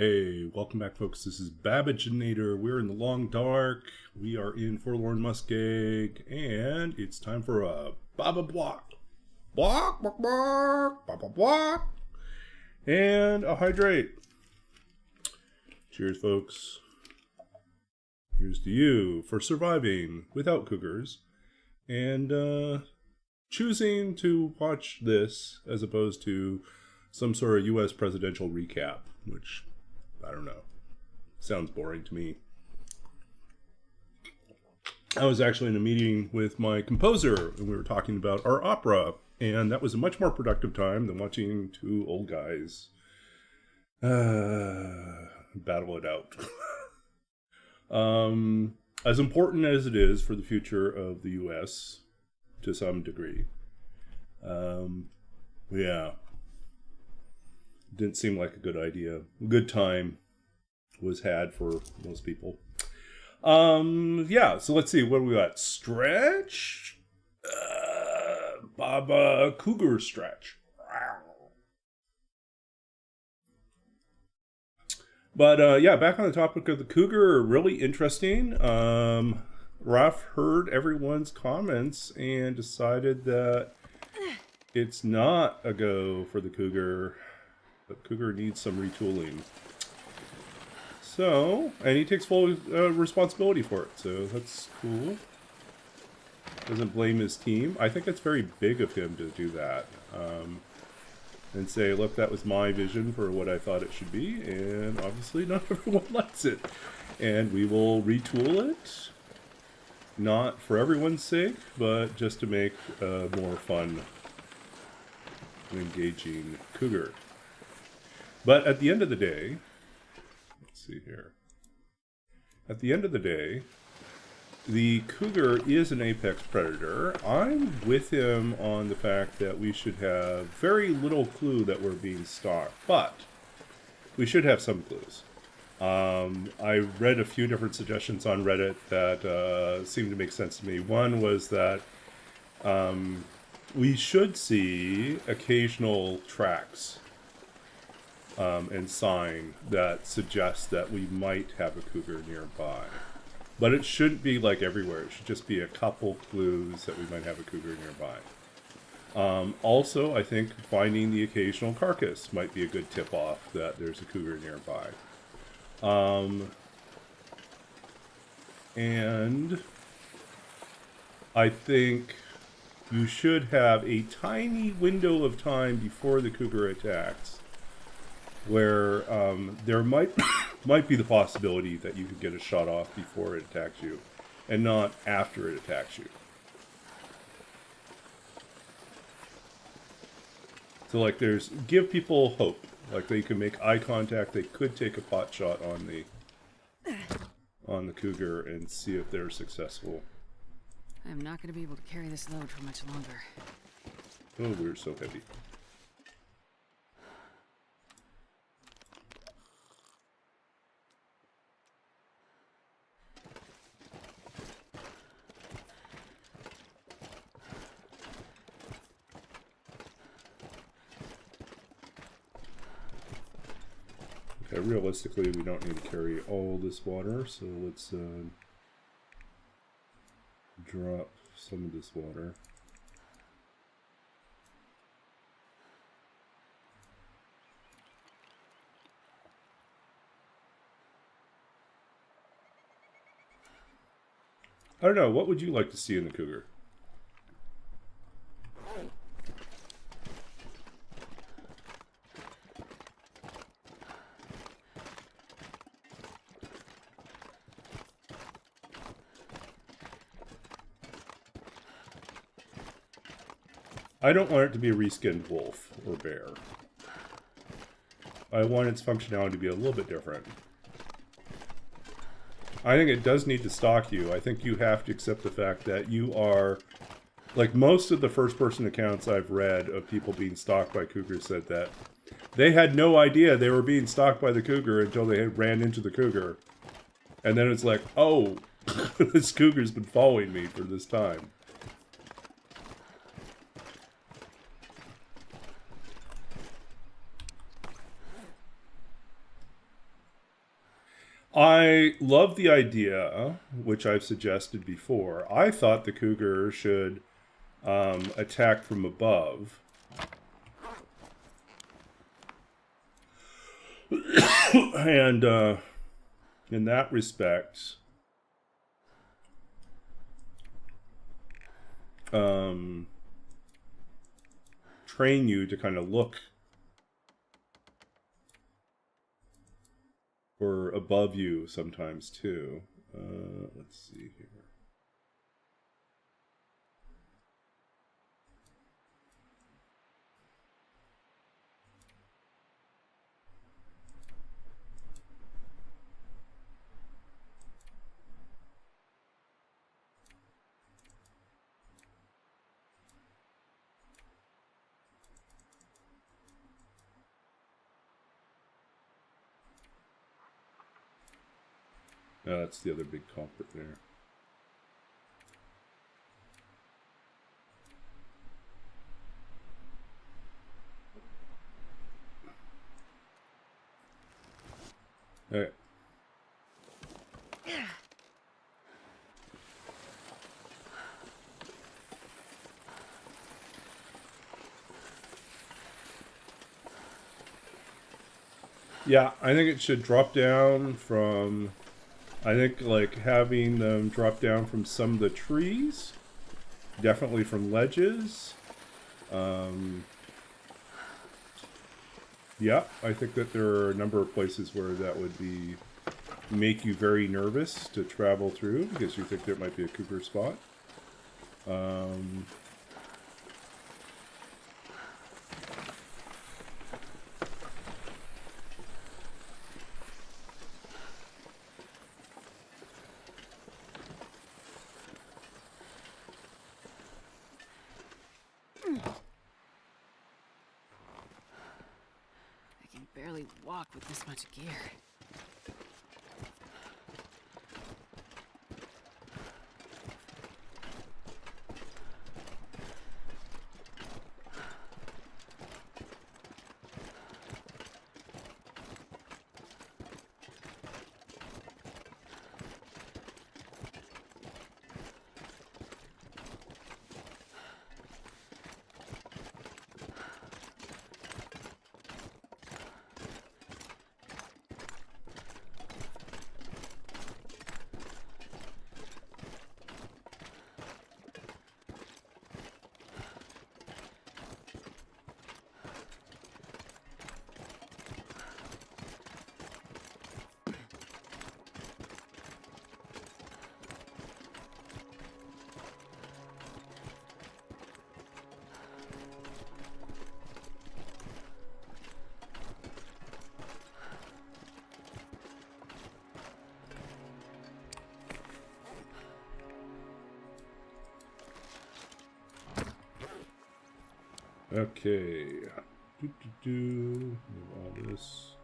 Hey, welcome back, folks. This is Babbaginator. We're in the long dark. We are in Forlorn Muskeg, and it's time for a baba block. Block, block, block, baba block, and a hydrate. Cheers, folks. Here's to you for surviving without cougars and choosing to watch this as opposed to some sort of U.S. presidential recap, which, I don't know, sounds boring to me. I was actually in a meeting with my composer, and we were talking about our opera, and that was a much more productive time than watching two old guys battle it out. As important as it is for the future of the U.S., to some degree, yeah, didn't seem like a good idea. A good time was had for most people. Yeah, so let's see, what do we got? Stretch? Baba Cougar Stretch. But yeah, back on the topic of the cougar, really interesting. Raph heard everyone's comments and decided that it's not a go for the cougar. The cougar needs some retooling. So, and he takes full responsibility for it, so that's cool. Doesn't blame his team. I think it's very big of him to do that. And say, look, that was my vision for what I thought it should be, and obviously not everyone likes it. And we will retool it, not for everyone's sake, but just to make a more fun and engaging cougar. But at the end of the day, let's see here. At the end of the day, the cougar is an apex predator. I'm with him on the fact that we should have very little clue that we're being stalked, but we should have some clues. I read a few different suggestions on Reddit that seemed to make sense to me. One was that we should see occasional tracks and sign that suggests that we might have a cougar nearby. But it shouldn't be like everywhere. It should just be a couple clues that we might have a cougar nearby. Also, I think finding the occasional carcass might be a good tip-off that there's a cougar nearby. And I think you should have a tiny window of time before the cougar attacks where there might be the possibility that you could get a shot off before it attacks you, and not after it attacks you. So, like, give people hope. Like, they can make eye contact. They could take a pot shot on the cougar and see if they're successful. I'm not going to be able to carry this load for much longer. Oh, we're so heavy. Okay, realistically, we don't need to carry all this water, so let's drop some of this water. I don't know, what would you like to see in the cougar? I don't want it to be a reskinned wolf or bear. I want its functionality to be a little bit different. I think it does need to stalk you. I think you have to accept the fact that you are, like most of the first-person accounts I've read of people being stalked by cougars said that they had no idea they were being stalked by the cougar until they ran into the cougar. And then it's like, oh, this cougar's been following me for this time. I love the idea, which I've suggested before. I thought the cougar should attack from above. And in that respect, train you to kind of look for above you sometimes too. Let's see here. That's the other big culprit there. All right. Yeah, I think it should drop down from... I think, like, having them drop down from some of the trees. Definitely from ledges. Yeah, I think that there are a number of places where that would be... make you very nervous to travel through, because you think there might be a cougar spot. I can barely walk with this much gear. Okay. Move all this.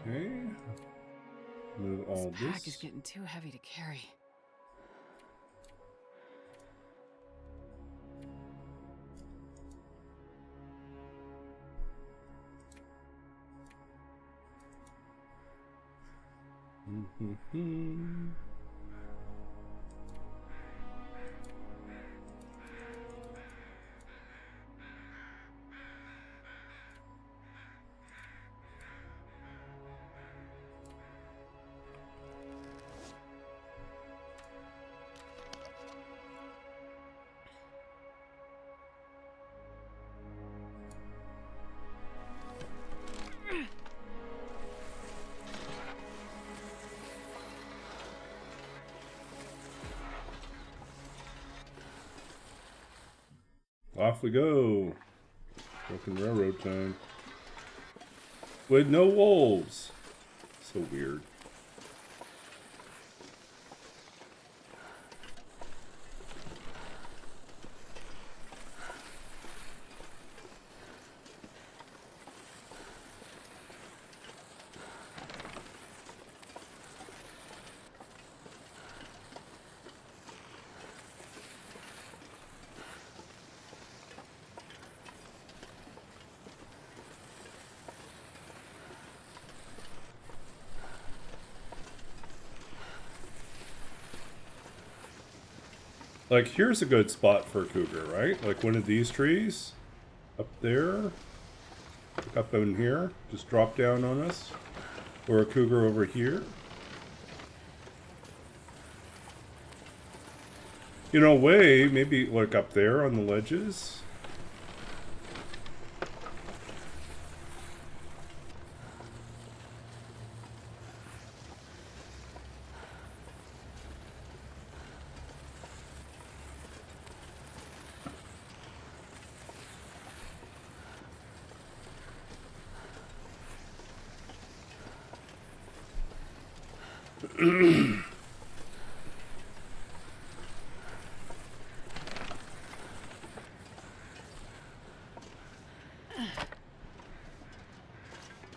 Okay. Move all This pack this. is getting too heavy to carry. Off we go. Broken railroad time. With no wolves. So weird. Like, here's a good spot for a cougar, right? Like one of these trees up there, up in here, just drop down on us, or a cougar over here. In a way, maybe like up there on the ledges.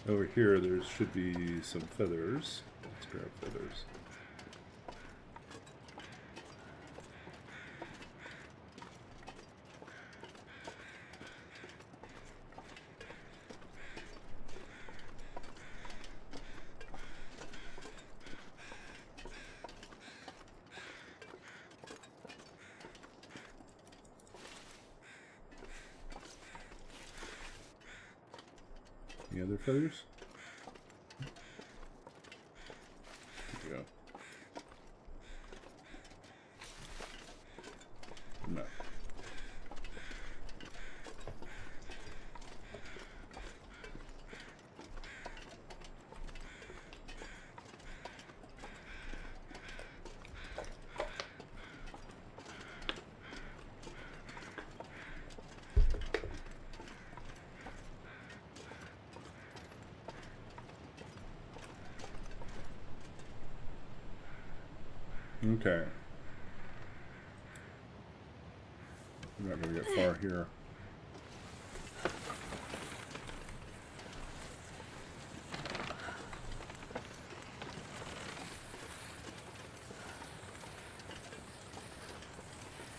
Over here, there should be some feathers. Let's grab feathers. Any other feathers? There we go. No. Okay. I'm not going to get far here.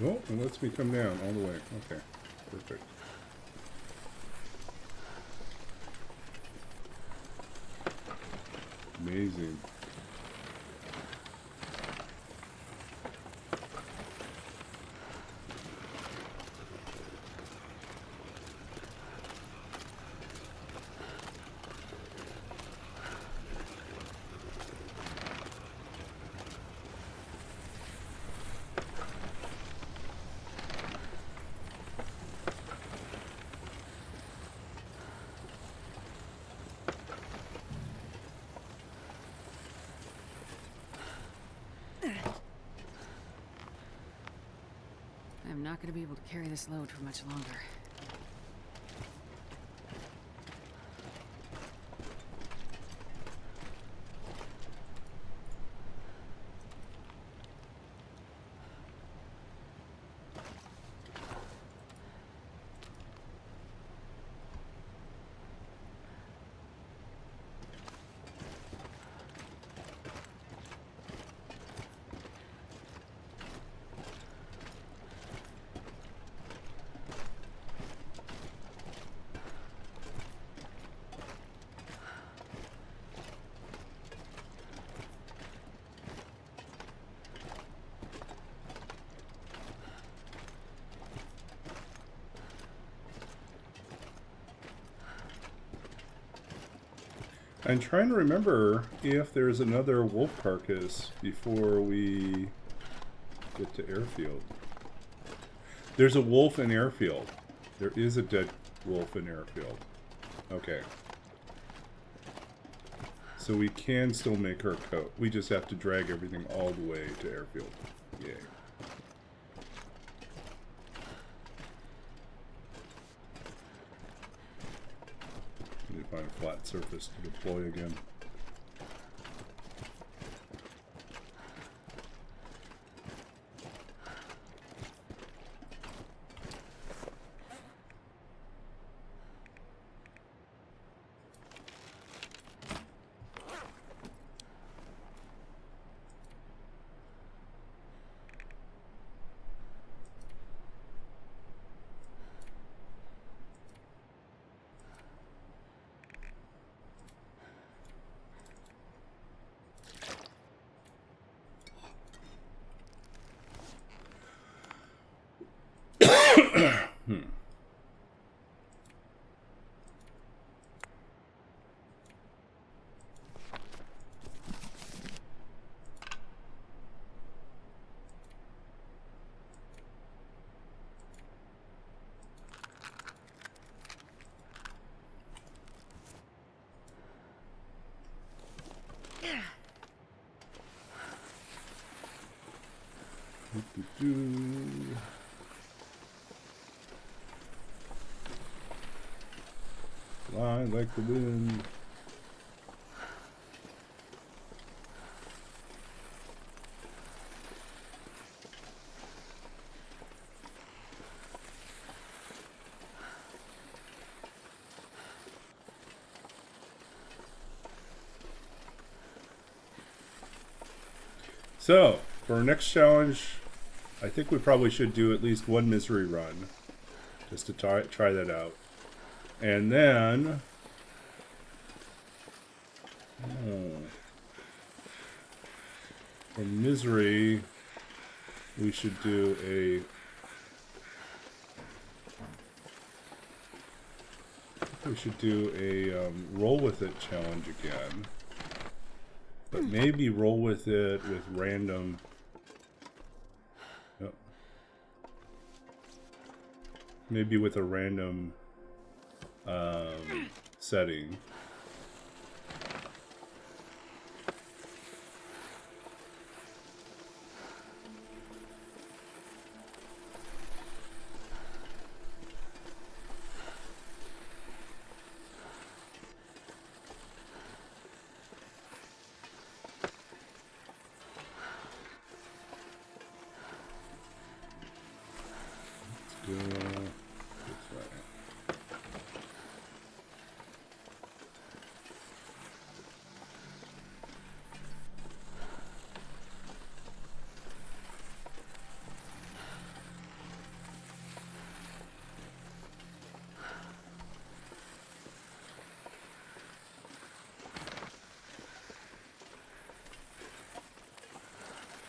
Oh, it lets me come down all the way. Okay, perfect. Amazing. I'm not going to be able to carry this load for much longer. I'm trying to remember if there's another wolf carcass before we get to Airfield. There's a wolf in Airfield. There is a dead wolf in Airfield. Okay. So we can still make her coat. We just have to drag everything all the way to Airfield. Yay. Need to find a flat surface to deploy again. Fly like the wind. So, for our next challenge, I think we probably should do at least one misery run, just to try that out. And then, for misery, we should do a roll with it challenge again. But maybe roll with it with random. Oh, maybe with a random setting.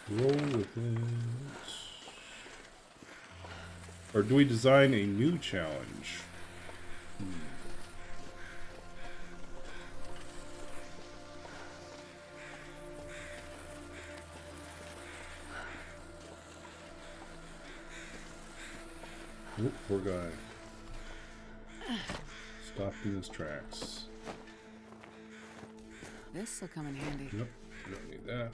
Roll with it. Or do we design a new challenge? Oh, poor guy. Stopped in his tracks. This'll come in handy. Nope, we don't need that.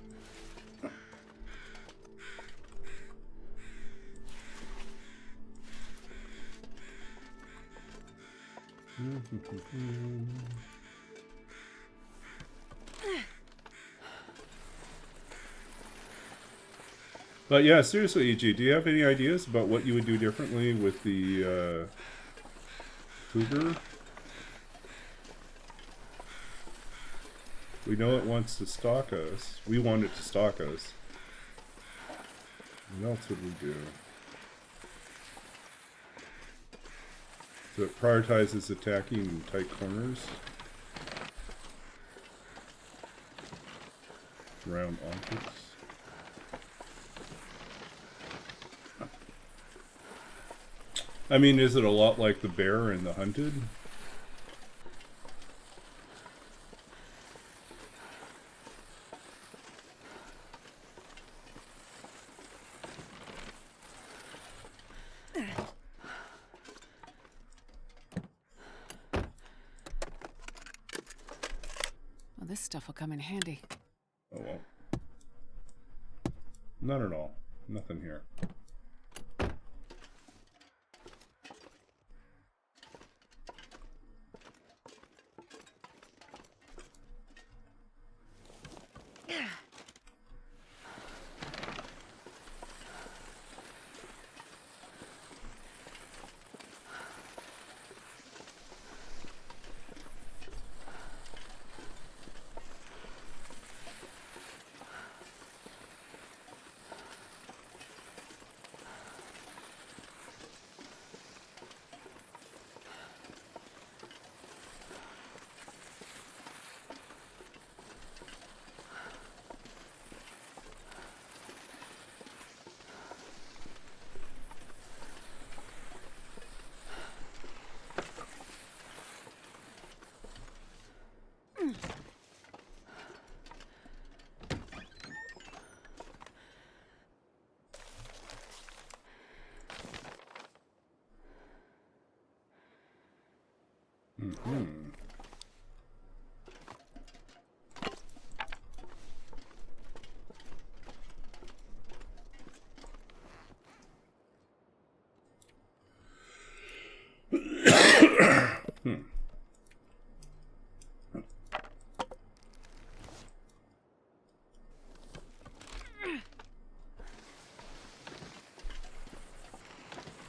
But yeah, seriously, EG, do you have any ideas about what you would do differently with the cougar? We know it wants to stalk us. We want it to stalk us. What else would we do? So it prioritizes attacking in tight corners. Round objects. I mean, is it a lot like the bear in The Hunted? Well, this stuff will come in handy. Oh well. Not at all. Nothing here.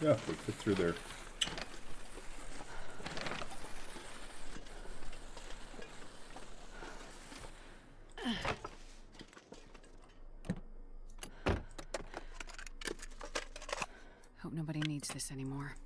Yeah, we fit through there. Hope nobody needs this anymore.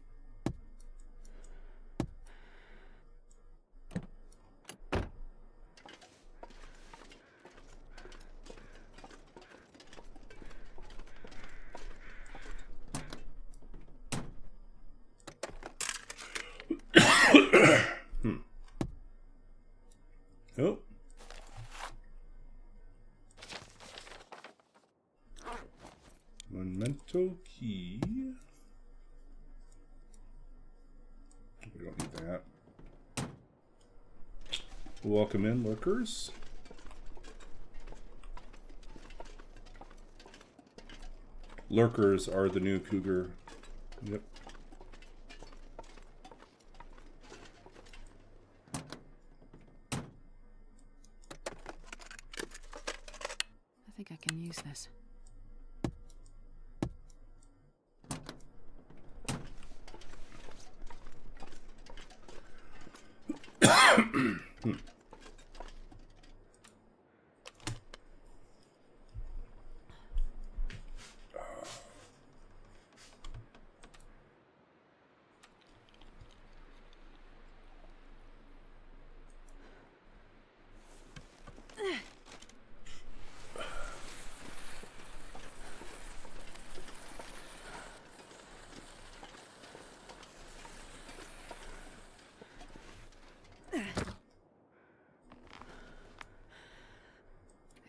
Oh. Memento key. We don't need that. Welcome in, lurkers. Lurkers are the new cougar. Yep. I think I can use this. I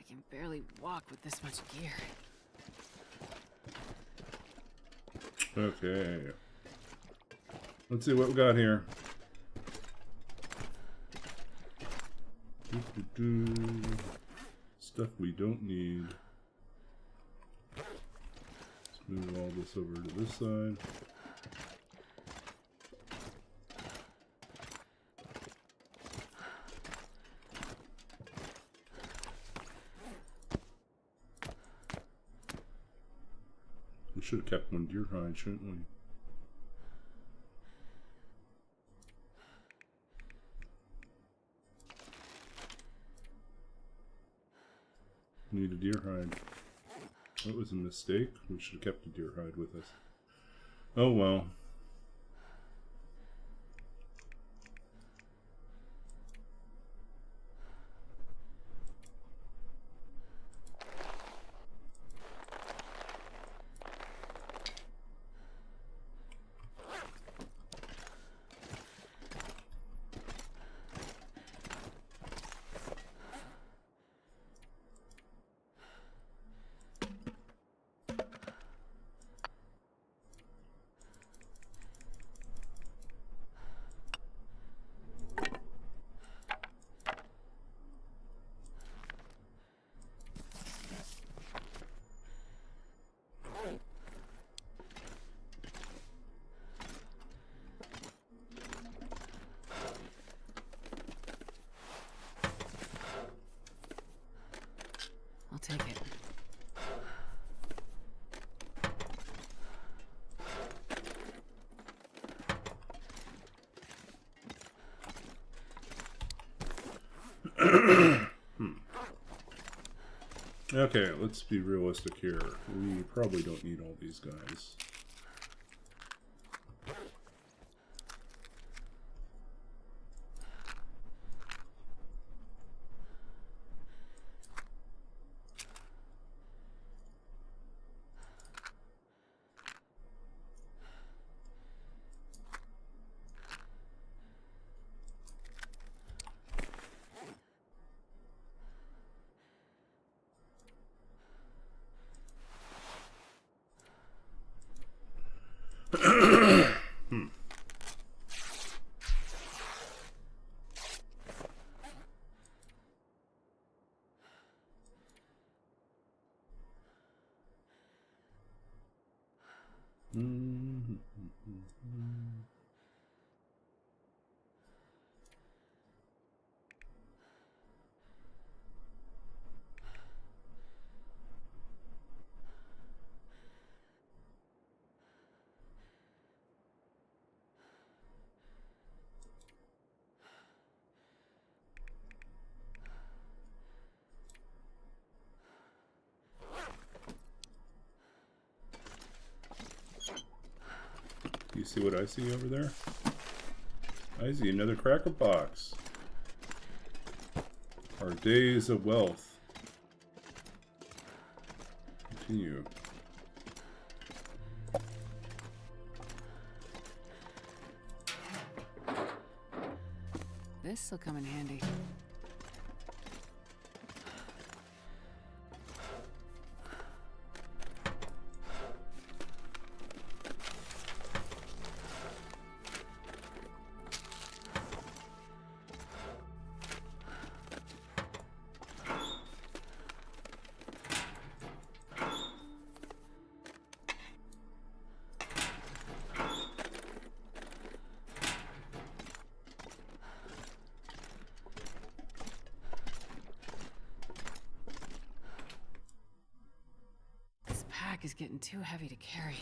can barely walk with this much gear. Okay. Let's see what we got here. Stuff we don't need. Let's move all this over to this side. We should have kept one deer hide, shouldn't we? Need a deer hide. That was a mistake. We should have kept a deer hide with us. Oh well. I'll take it. Okay, let's be realistic here. We probably don't need all these guys. You see what I see over there? I see another cracker box. Our days of wealth continue. This'll come in handy. Is getting too heavy to carry.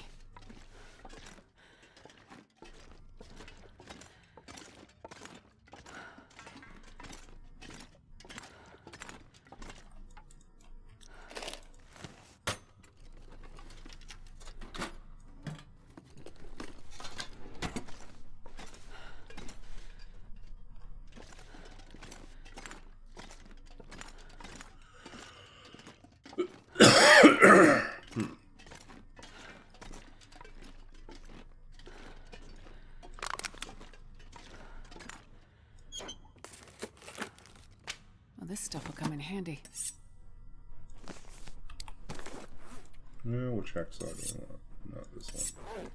This stuff will come in handy. Yeah, which hacksaw do I want? Not this one.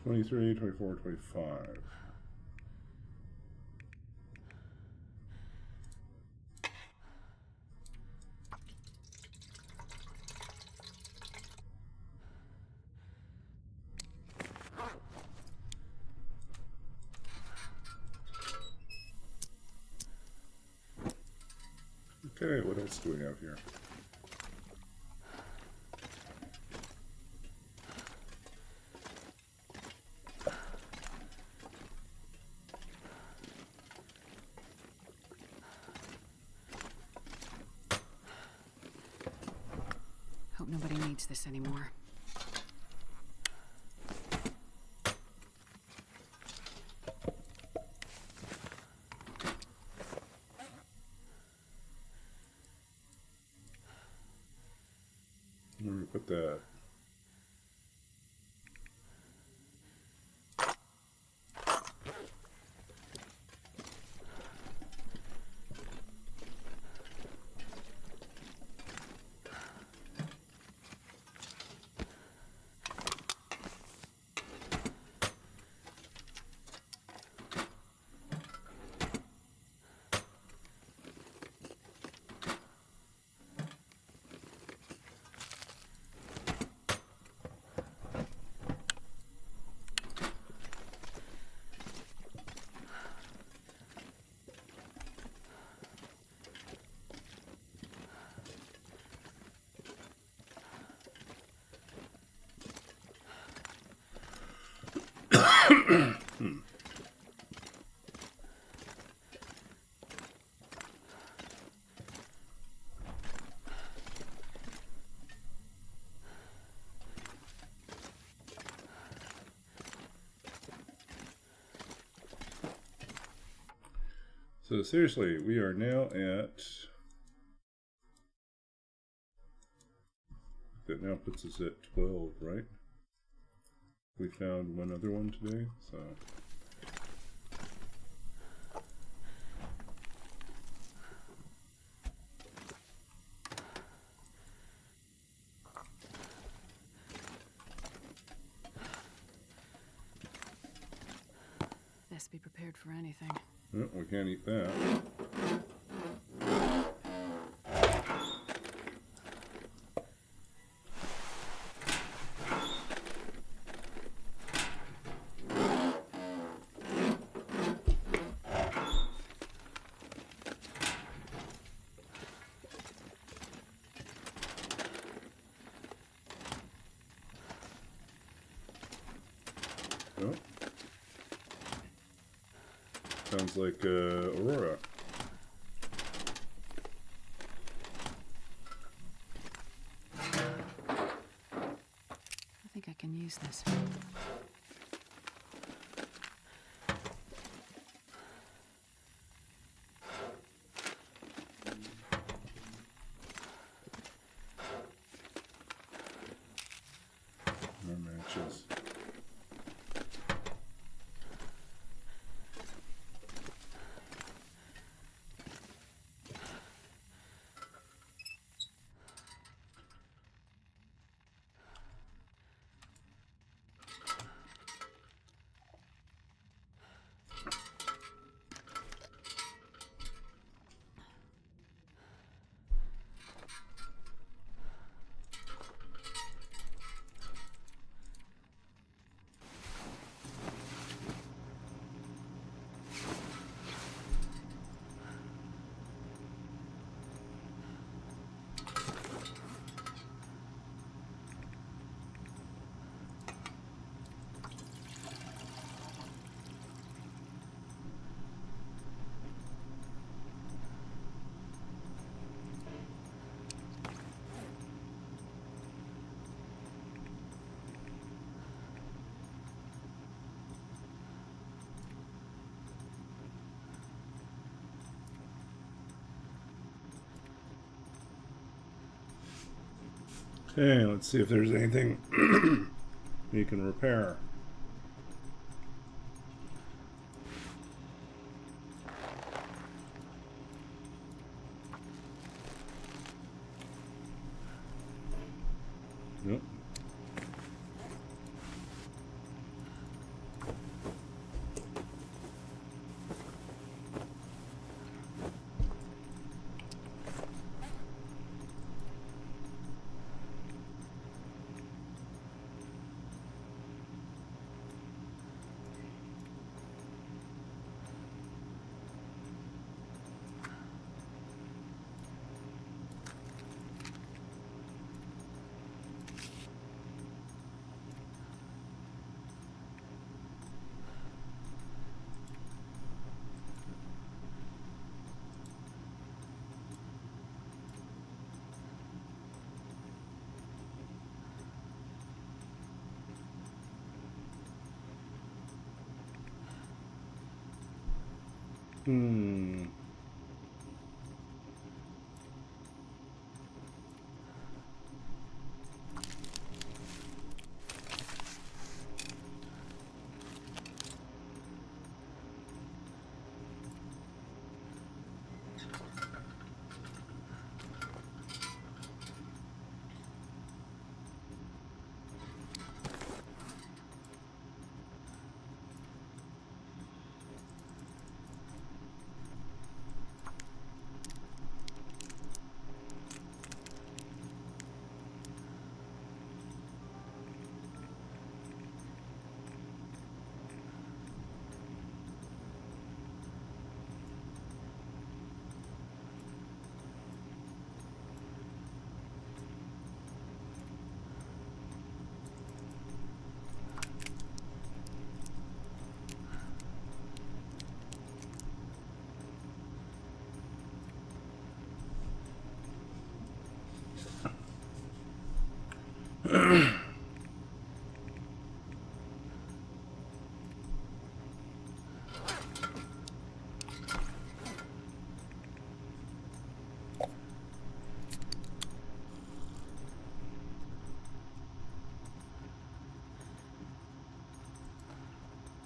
'23, '24, '25. Okay, what else do we have here? Hope nobody needs this anymore. Where do we put that? So seriously, we are now at... That now puts us at 12, right? We found one other one today, so... Best be prepared for anything. Oh, we can't eat that. Oh. Sounds like Aurora. I think I can use this. More matches. Okay, let's see if there's anything you can repair. Nope. Hmm.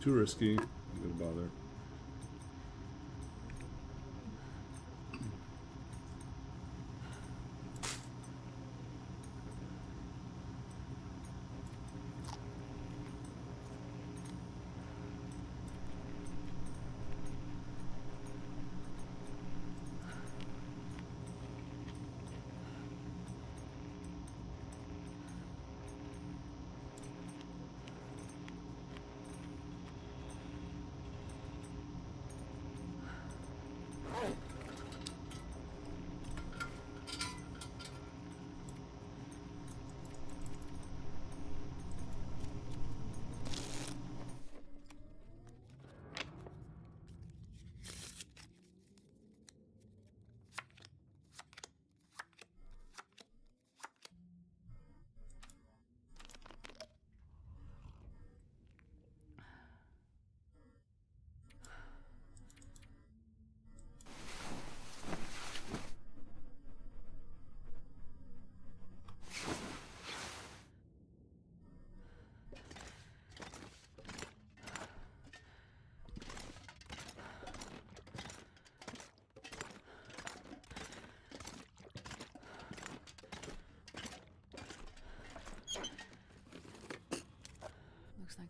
Too risky. Not gonna bother.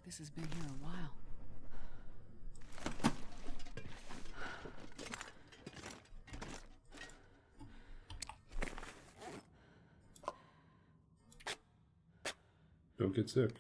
like this has been here a while. Don't get sick.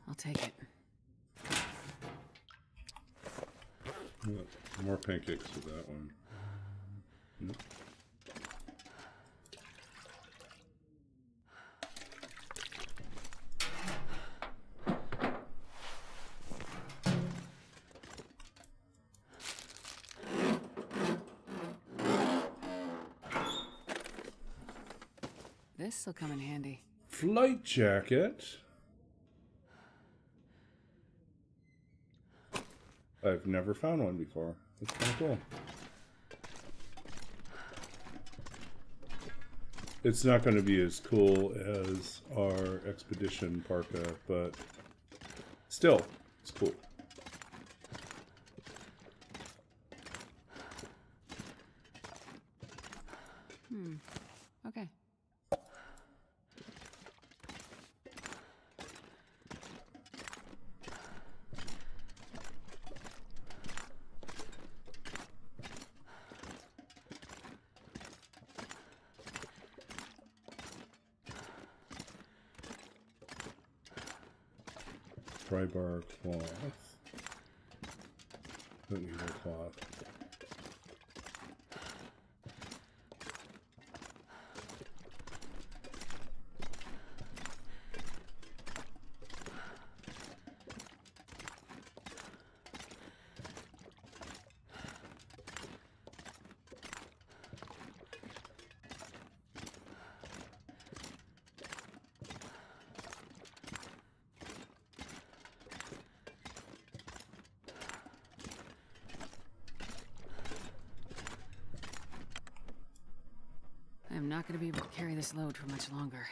I'll take it. More pancakes for that one. Nope. This'll come in handy. Flight jacket. I've never found one before. That's kind of cool. It's not going to be as cool as our expedition parka, but still, it's cool. Okay. Tri-bar cloth. Don't need more cloth. I am not going to be able to carry this load for much longer.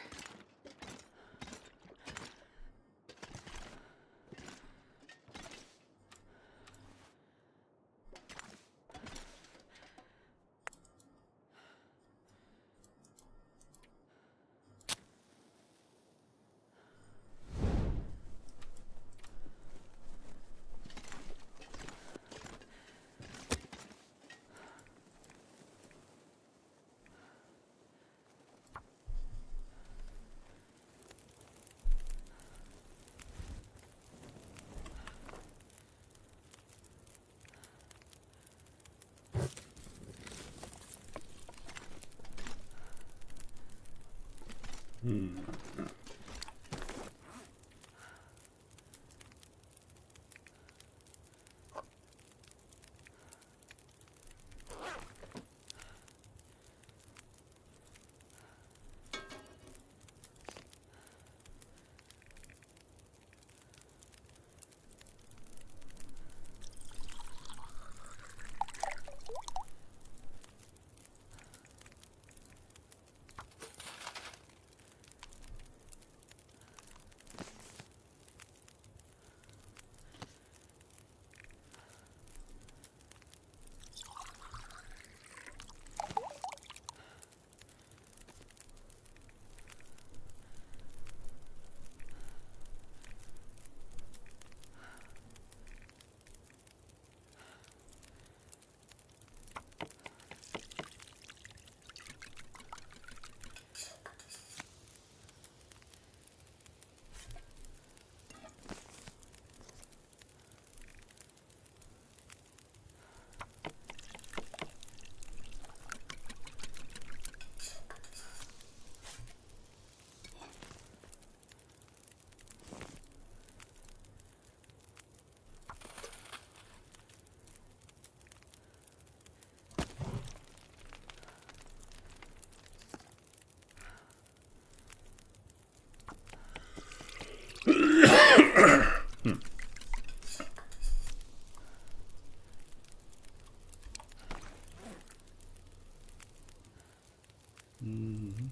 Mm-hmm.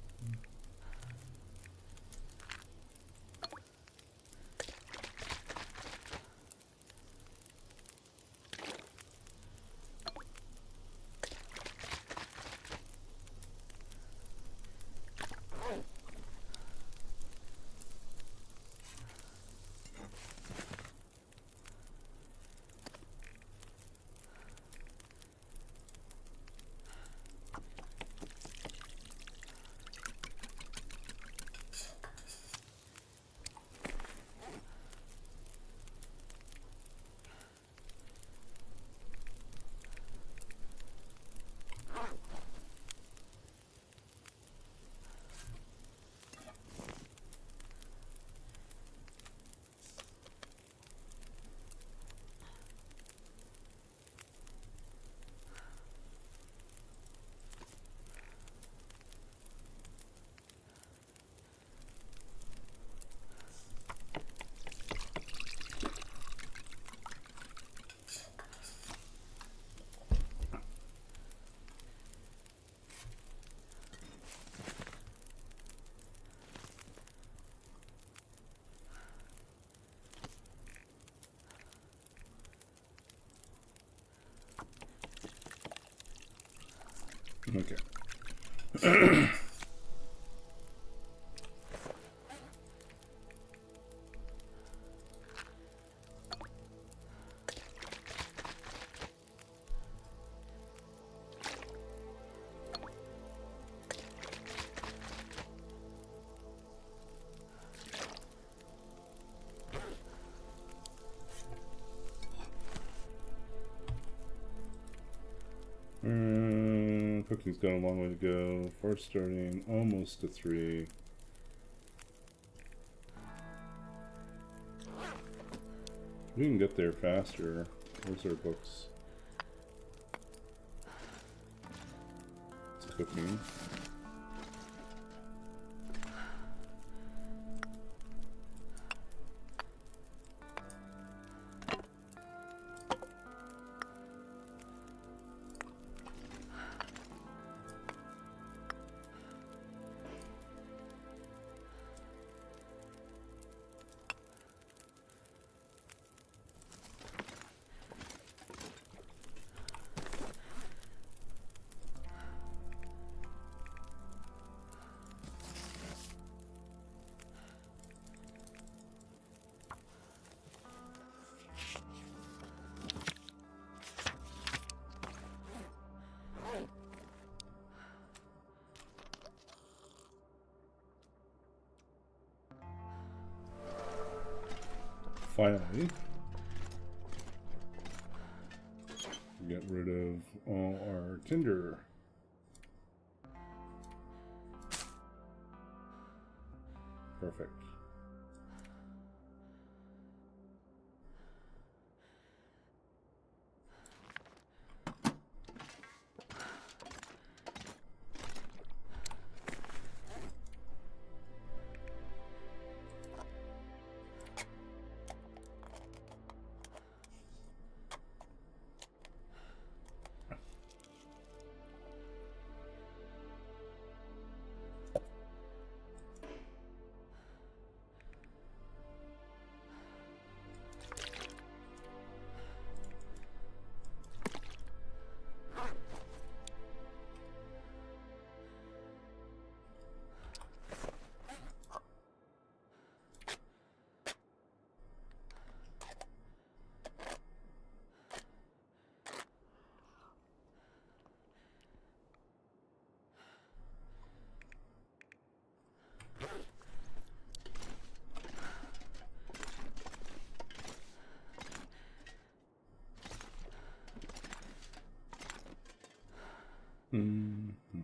Okay. Cooking's got a long way to go. Force starting almost to 3. We can get there faster. Where's our books? It's cooking. Finally, get rid of all our tinder. Perfect. Mm-hmm.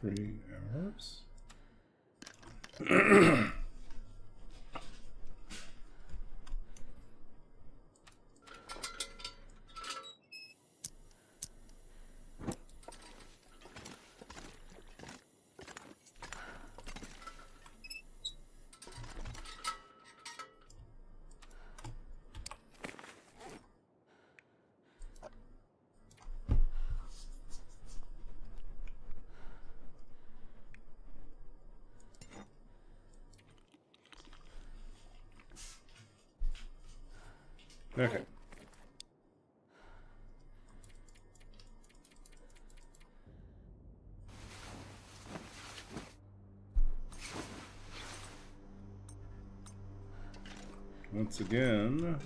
3 hours. Okay. Once again,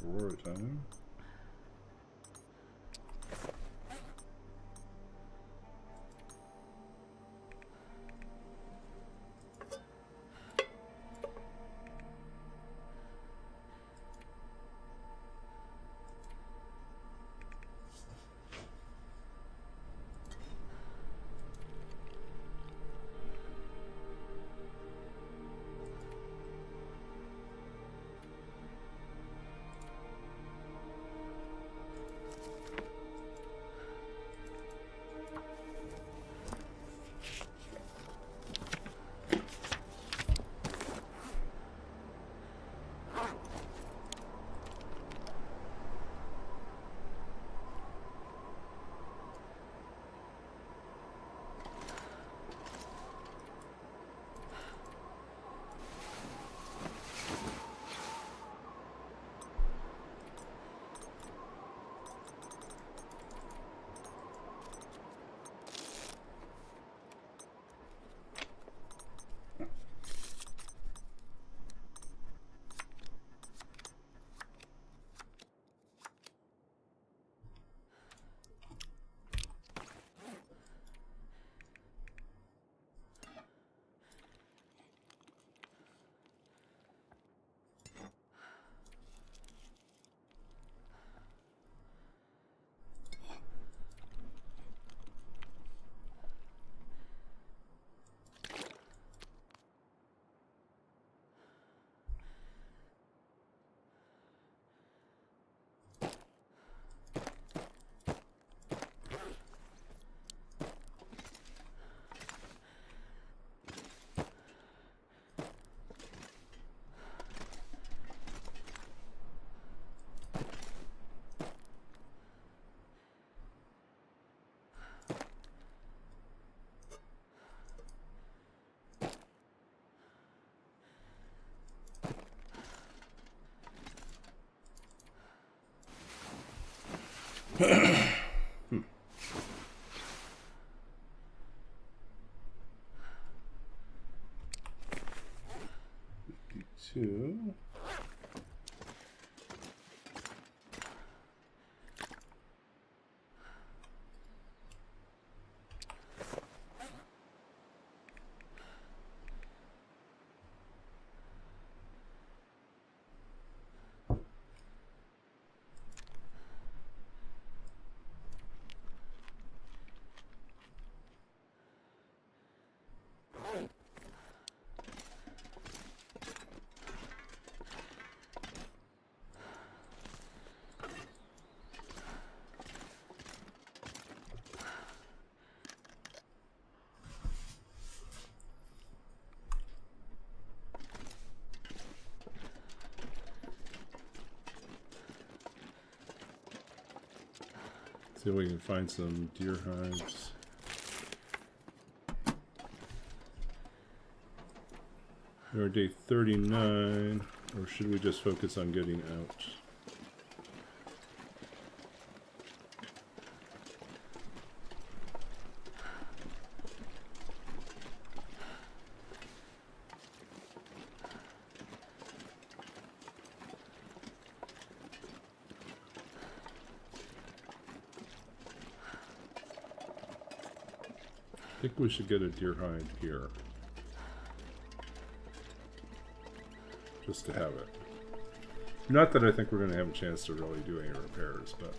Aurora time. Two. See if we can find some deer hides. We're day 39, or should we just focus on getting out? I think we should get a deer hide here. Just to have it. Not that I think we're going to have a chance to really do any repairs, but...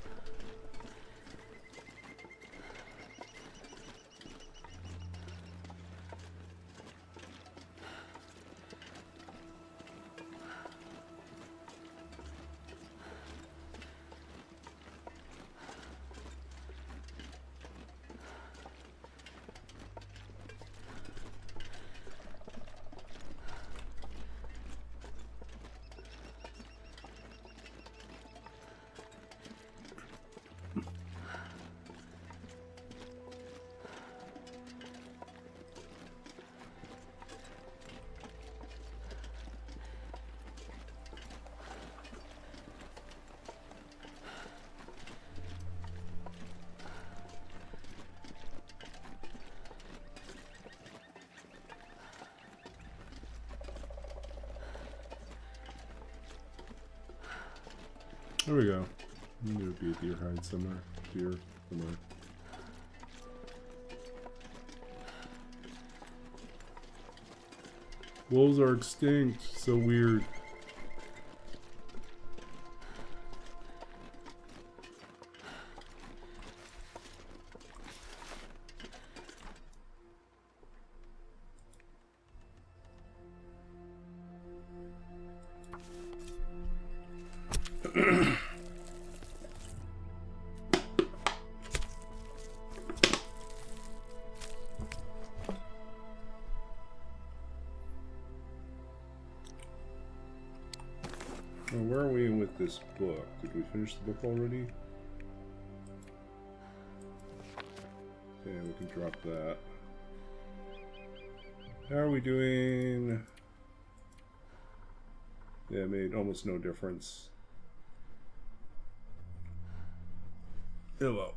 There we go. There would be a deer hide somewhere. Deer somewhere. Wolves are extinct. So weird. Well, where are we with this book? Did we finish the book already? Okay, we can drop that. How are we doing? Yeah, it made almost no difference. Oh well.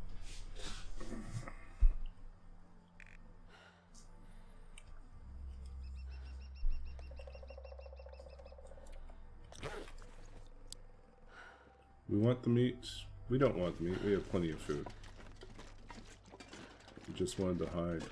We want the meat. We don't want the meat. We have plenty of food. We just wanted to hide.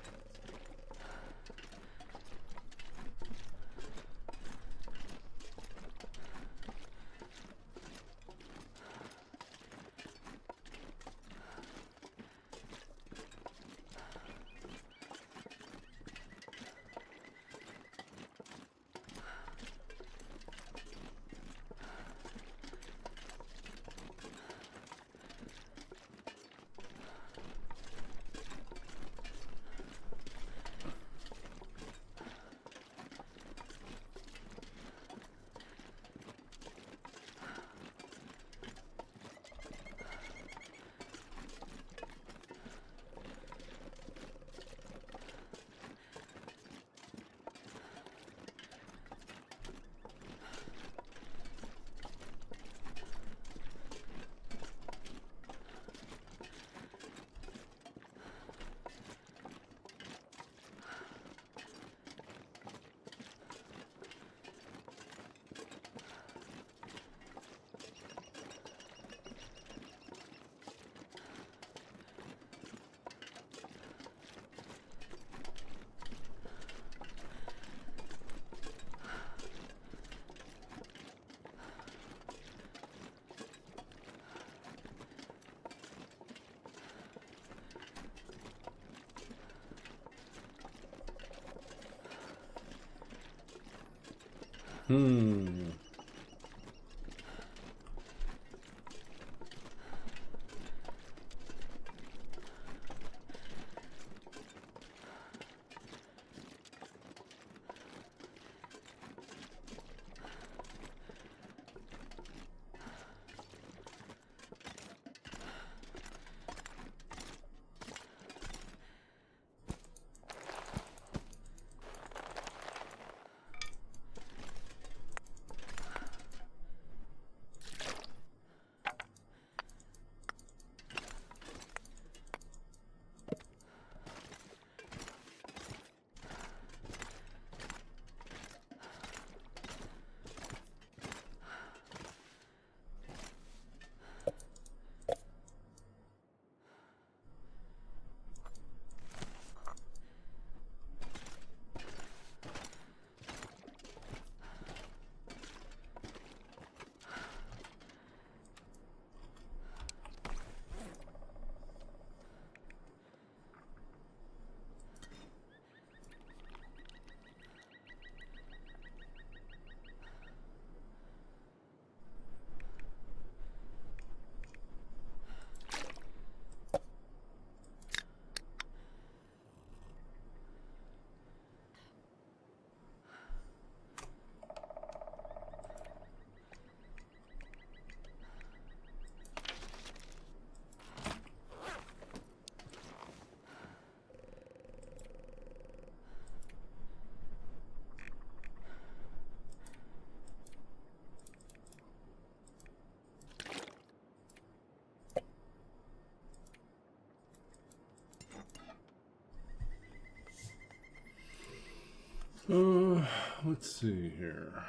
Let's see here.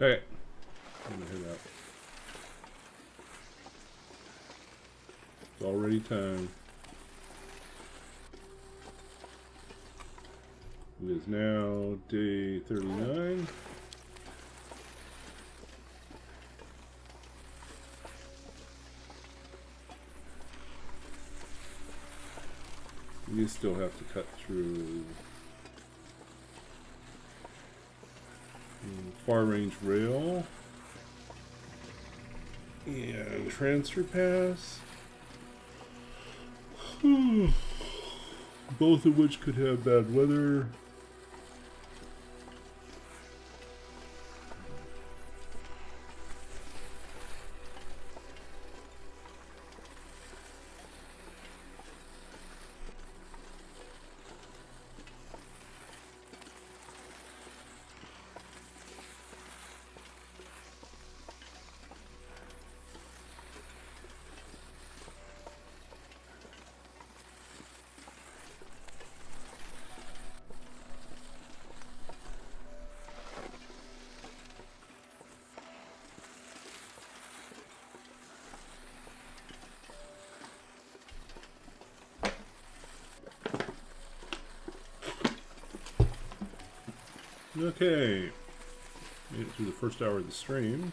Okay. I'm gonna head out. It's already time. It is now day 39. You still have to cut through far range rail and transfer pass. Both of which could have bad weather. Okay, made it through the first hour of the stream.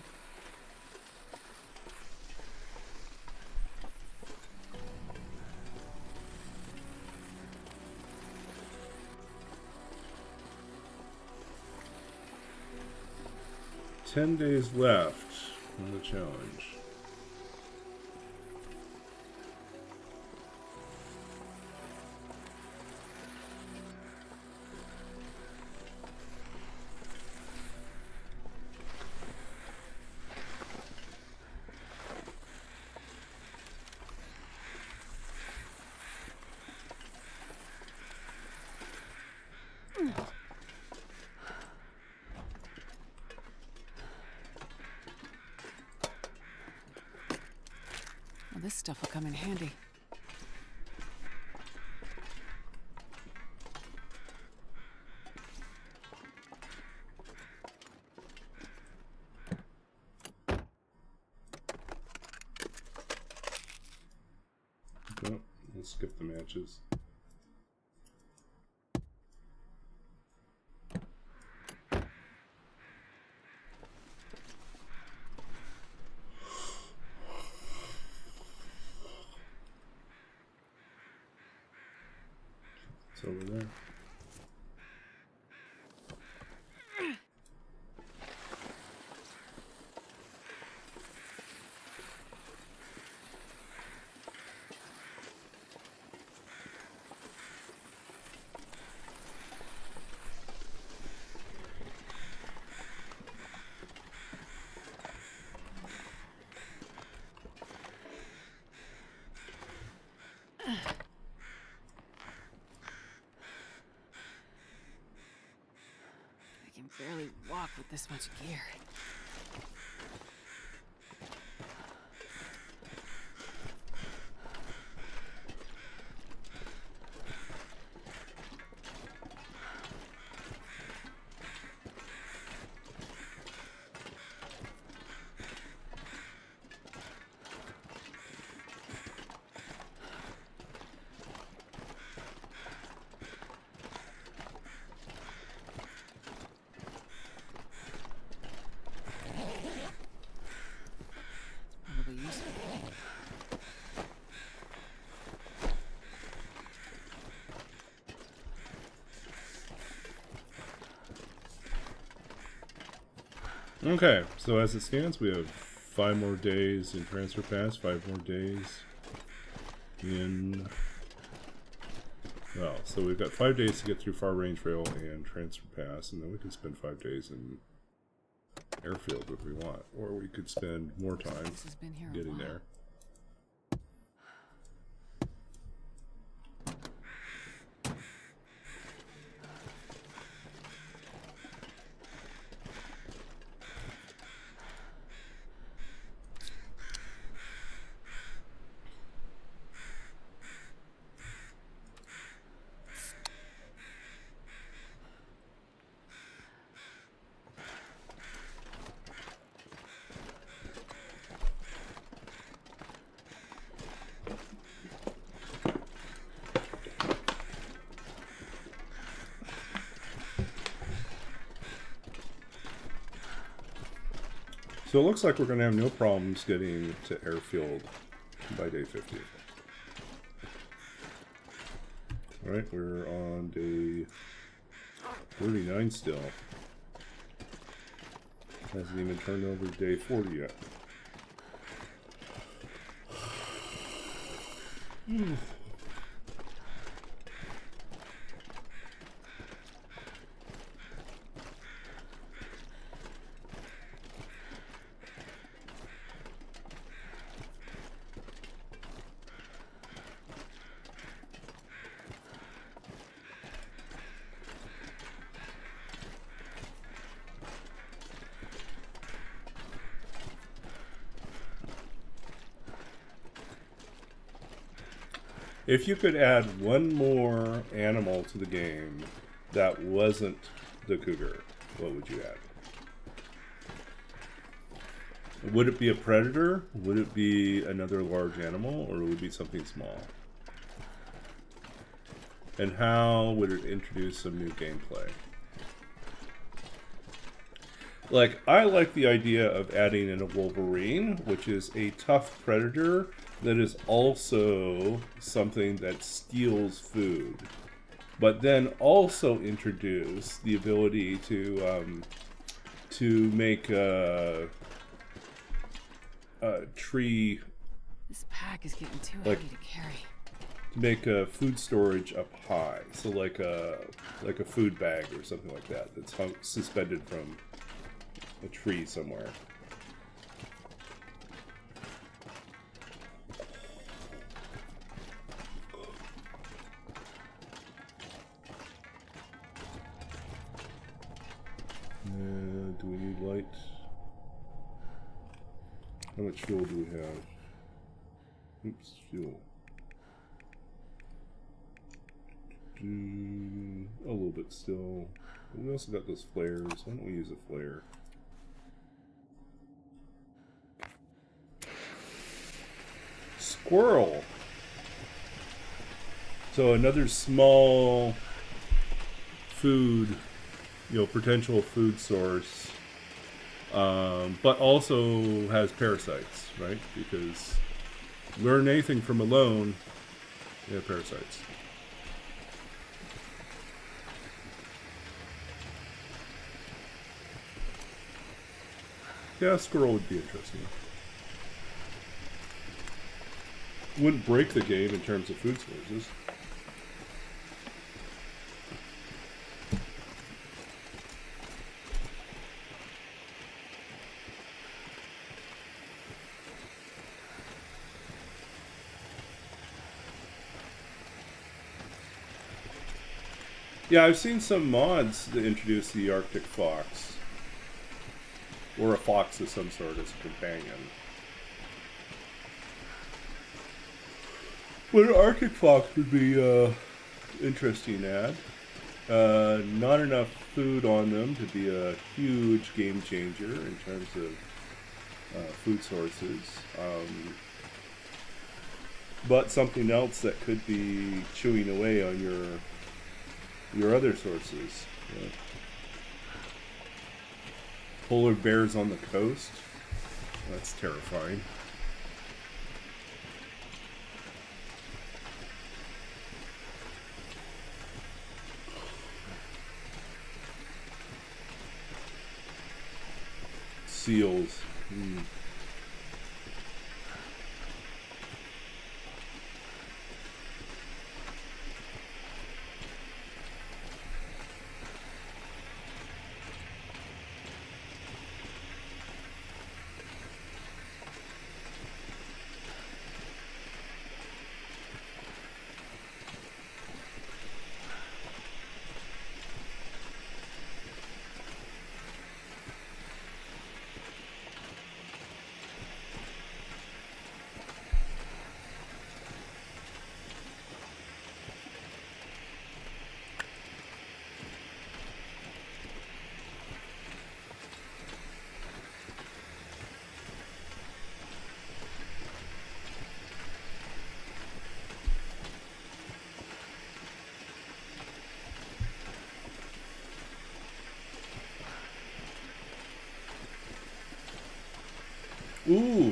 "10 days left on the challenge." Well, this stuff will come in handy. Oh, we'll skip the matches. It's over there. I can barely walk with this much gear. Probably useful. Okay, so as it stands, we have 5 more days in transfer pass, 5 more days in... Well, so we've got 5 days to get through far range rail and transfer pass, and then we can spend 5 days in airfield if we want, or we could spend more time This has been here a getting while. there. So it looks like we're going to have no problems getting to Airfield by day 50. Alright, we're on day 39 still. Hasn't even turned over to day 40 yet. If you could add one more animal to the game that wasn't the cougar, what would you add? Would it be a predator? Would it be another large animal? Or would it be something small? And how would it introduce some new gameplay? Like, I like the idea of adding in a Wolverine, which is a tough predator that is also something that steals food. But then also introduce the ability to make a tree, This pack is getting too Like- heavy to carry. to make a food storage up high. So like a food bag or something like that that's suspended from a tree somewhere. Do we need light? How much fuel do we have? Oops, fuel. A little bit still. We also got those flares. Why don't we use a flare? Squirrel! So another small food, potential food source, but also has parasites, right? Because learn anything from alone, parasites. Yeah, squirrel would be interesting. Wouldn't break the game in terms of food sources. Yeah, I've seen some mods that introduce the Arctic fox. Or a fox of some sort as a companion. But an Arctic fox would be interesting ad. Not enough food on them to be a huge game changer in terms of food sources. But something else that could be chewing away on your other sources. Polar bears on the coast. That's terrifying. Seals.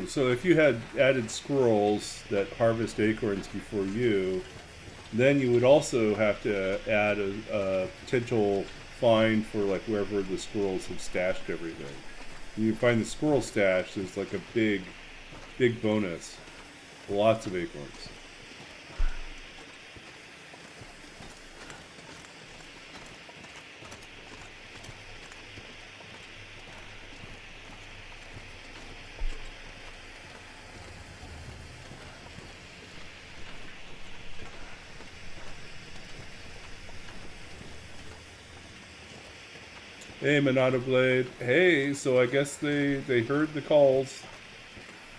So if you had added squirrels that harvest acorns before you, then you would also have to add a potential fine for like wherever the squirrels have stashed everything. When you find the squirrel stash, there's like a big bonus. Lots of acorns. Hey, Monado Blade. Hey, so I guess they heard the calls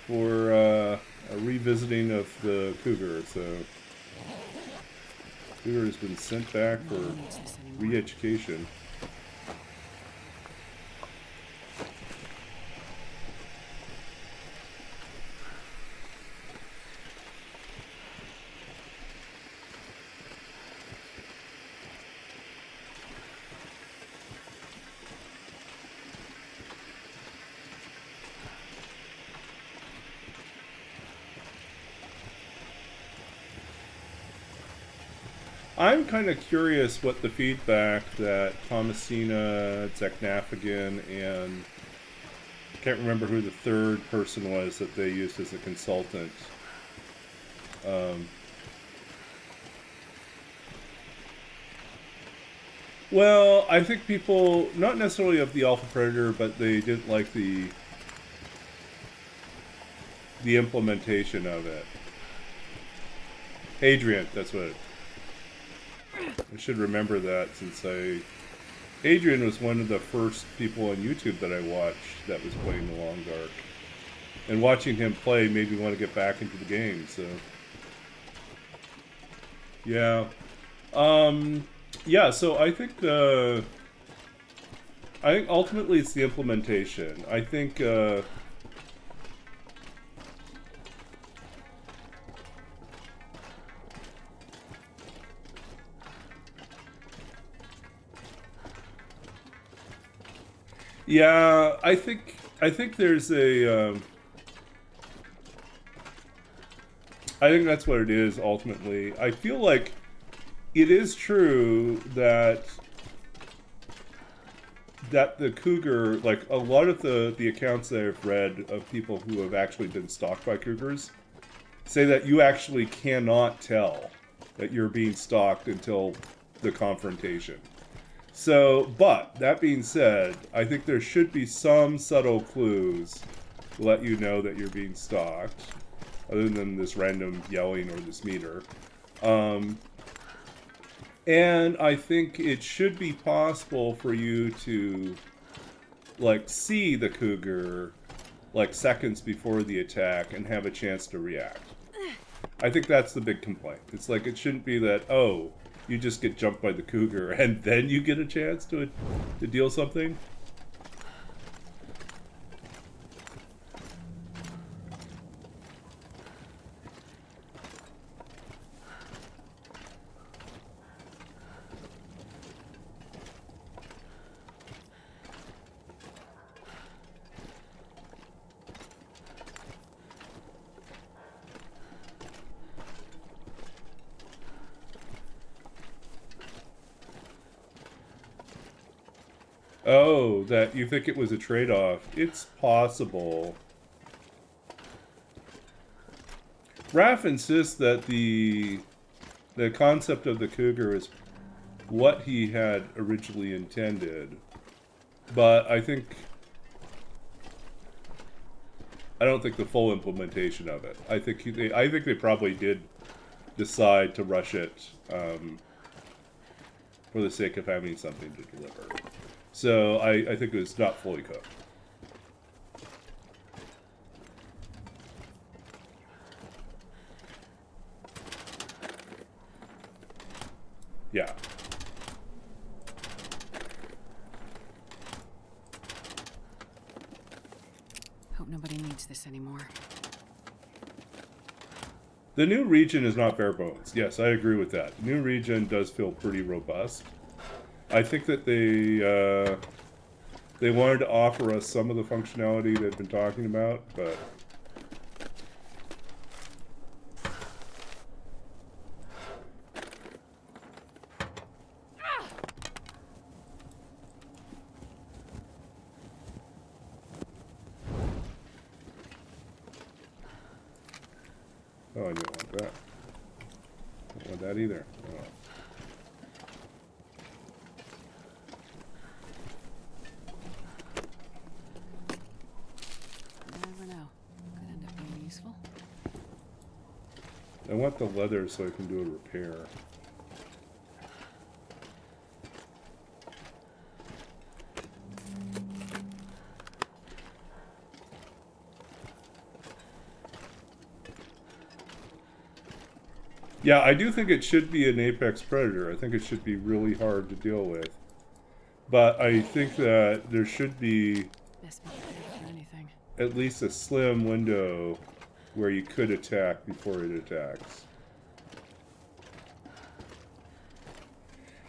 for a revisiting of the cougar. So cougar has been sent back for re-education. I'm kind of curious what the feedback that Thomasina, Zeknafigan, and I can't remember who the third person was that they used as a consultant. Well, I think people, not necessarily of the Alpha Predator, but they didn't like the implementation of it. Adrian, that's what I should remember that, since Adrian was one of the first people on YouTube that I watched that was playing the Long Dark. And watching him play made me want to get back into the game, so. Yeah. Yeah, so I think ultimately it's the implementation. I think yeah, I think there's a I think that's what it is ultimately. I feel like it is true that the cougar, like a lot of the accounts that I've read of people who have actually been stalked by cougars, say that you actually cannot tell that you're being stalked until the confrontation. So, but that being said, I think there should be some subtle clues to let you know that you're being stalked, other than this random yelling or this meter. And I think it should be possible for you to, like, see the cougar, like, seconds before the attack and have a chance to react. I think that's the big complaint. It's like, it shouldn't be that, oh, you just get jumped by the cougar and then you get a chance to deal something. Oh, that you think it was a trade-off. It's possible. Raph insists that the concept of the cougar is what he had originally intended. But I don't think the full implementation of it. I think they probably did decide to rush it for the sake of having something to deliver. So I think it was not fully cooked. Yeah. Hope nobody needs this anymore. The new region is not bare bones. Yes, I agree with that. The new region does feel pretty robust. I think that they wanted to offer us some of the functionality they've been talking about, but I don't want that. Don't want that either. Oh. You never know. Could end up being useful. I want the leather so I can do a repair. Yeah, I do think it should be an apex predator. I think it should be really hard to deal with. But I think that there should be Best be prepared for anything. at least a slim window where you could attack before it attacks.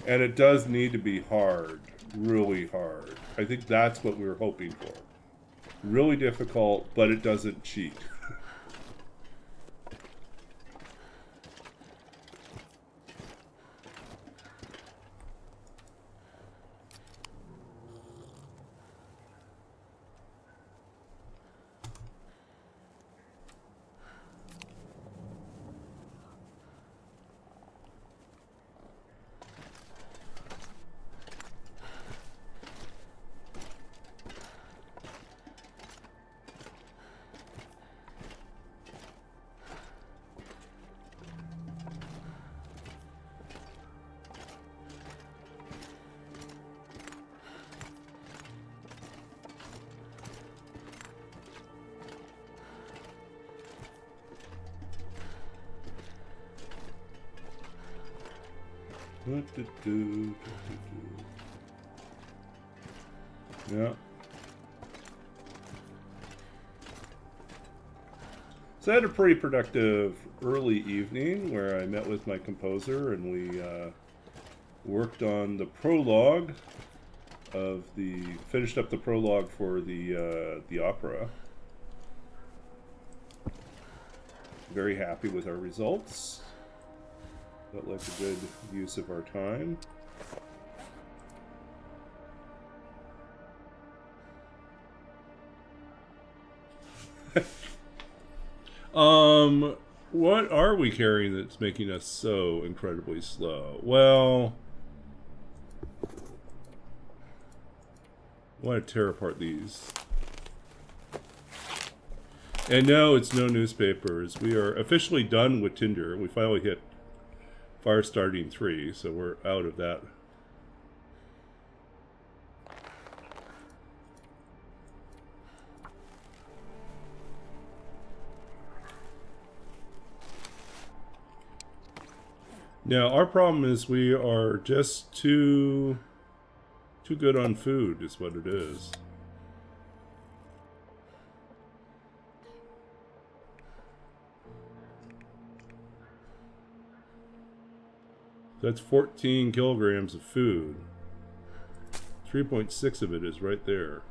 And it does need to be hard, really hard. I think that's what we were hoping for. Really difficult, but it doesn't cheat. Yeah. So I had a pretty productive early evening where I met with my composer and we worked on the prologue of finished up the prologue for the opera. Very happy with our results. Felt like a good use of our time. What are we carrying that's making us so incredibly slow? Well, I want to tear apart these. And no, it's no newspapers. We are officially done with Tinder. We finally hit fire starting 3, so we're out of that. Now, our problem is we are just too good on food, is what it is. That's 14 kilograms of food. 3.6 of it is right there.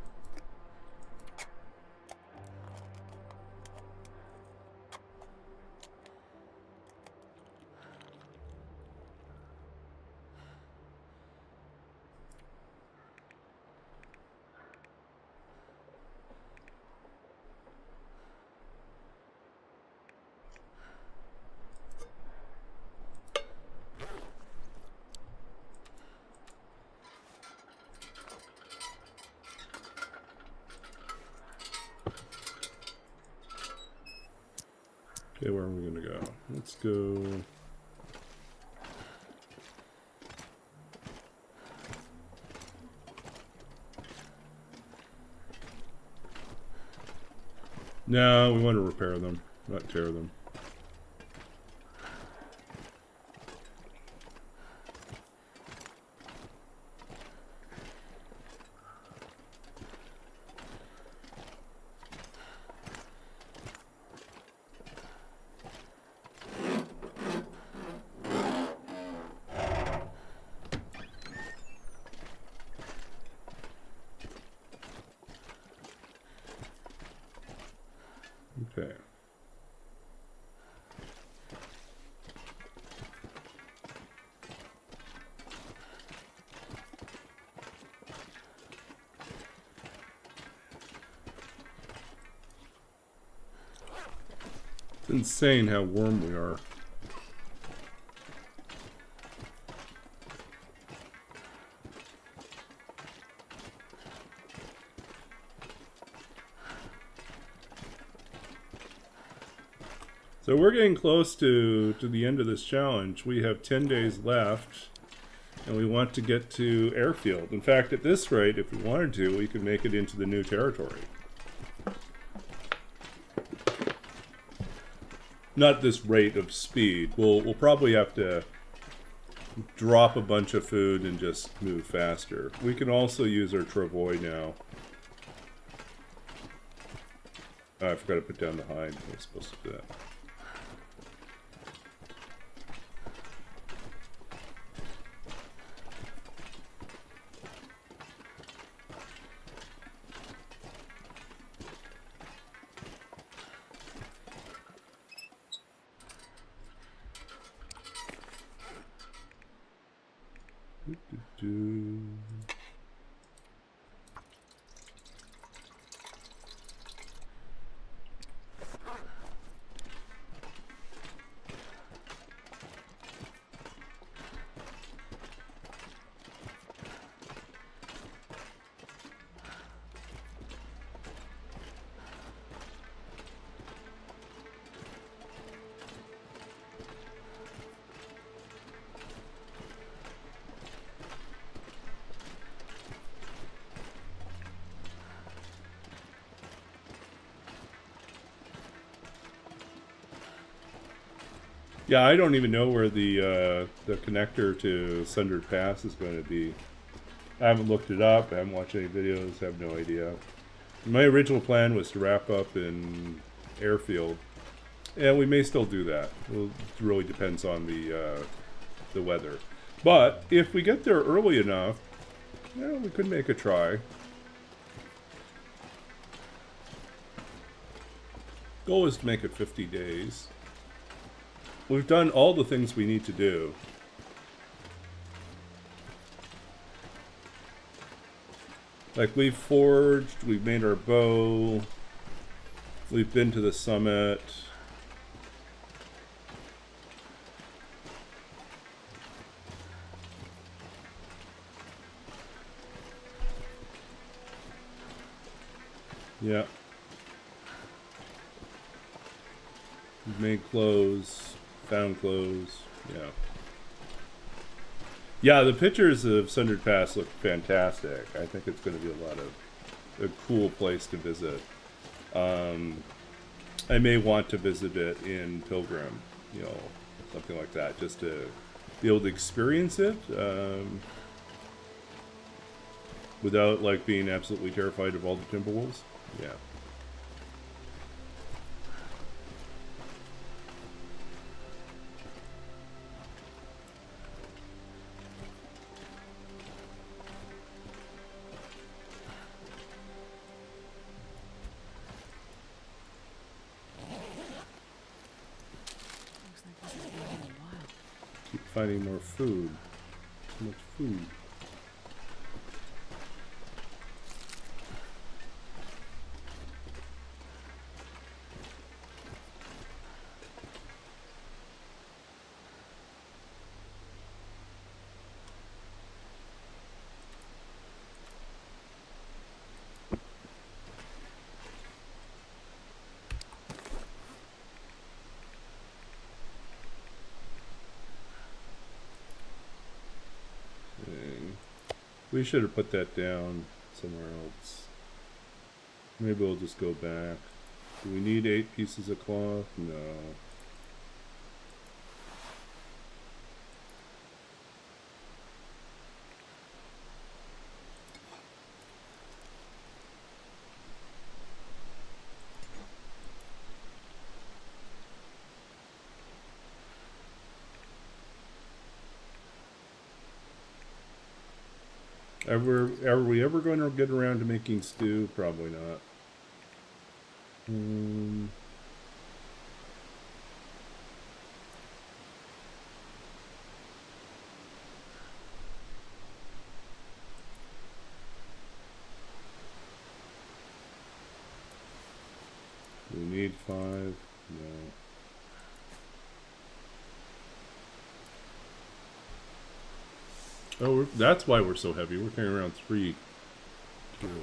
Okay, where are we gonna go? Let's go. No, we want to repair them, not tear them. Okay. insane how warm we are. So we're getting close to the end of this challenge. We have 10 days left, and we want to get to Airfield. In fact, at this rate, if we wanted to, we could make it into the new territory. Not this rate of speed. We'll probably have to drop a bunch of food and just move faster. We can also use our travois now. Oh, I forgot to put down the hide. I was supposed to do that. Do. Yeah, I don't even know where the connector to Sundered Pass is going to be. I haven't looked it up. I haven't watched any videos. I have no idea. My original plan was to wrap up in Airfield, and we may still do that. Well, it really depends on the weather. But if we get there early enough, yeah, we could make a try. Goal is to make it 50 days. We've done all the things we need to do. Like, we've forged, we've made our bow, we've been to the summit. Yeah. We've made clothes. Found clothes, yeah. Yeah, the pictures of Sundered Pass look fantastic. I think it's going to be a cool place to visit. I may want to visit it in Pilgrim, you know, something like that, just to be able to experience it without, like, being absolutely terrified of all the Timberwolves. Yeah. Keep finding more food. Too much food. We should have put that down somewhere else. Maybe we'll just go back. Do we need 8 pieces of cloth? No. Are we ever going to get around to making stew? Probably not. Do we need 5? No. Oh, that's why we're so heavy. We're carrying around 3 kilos.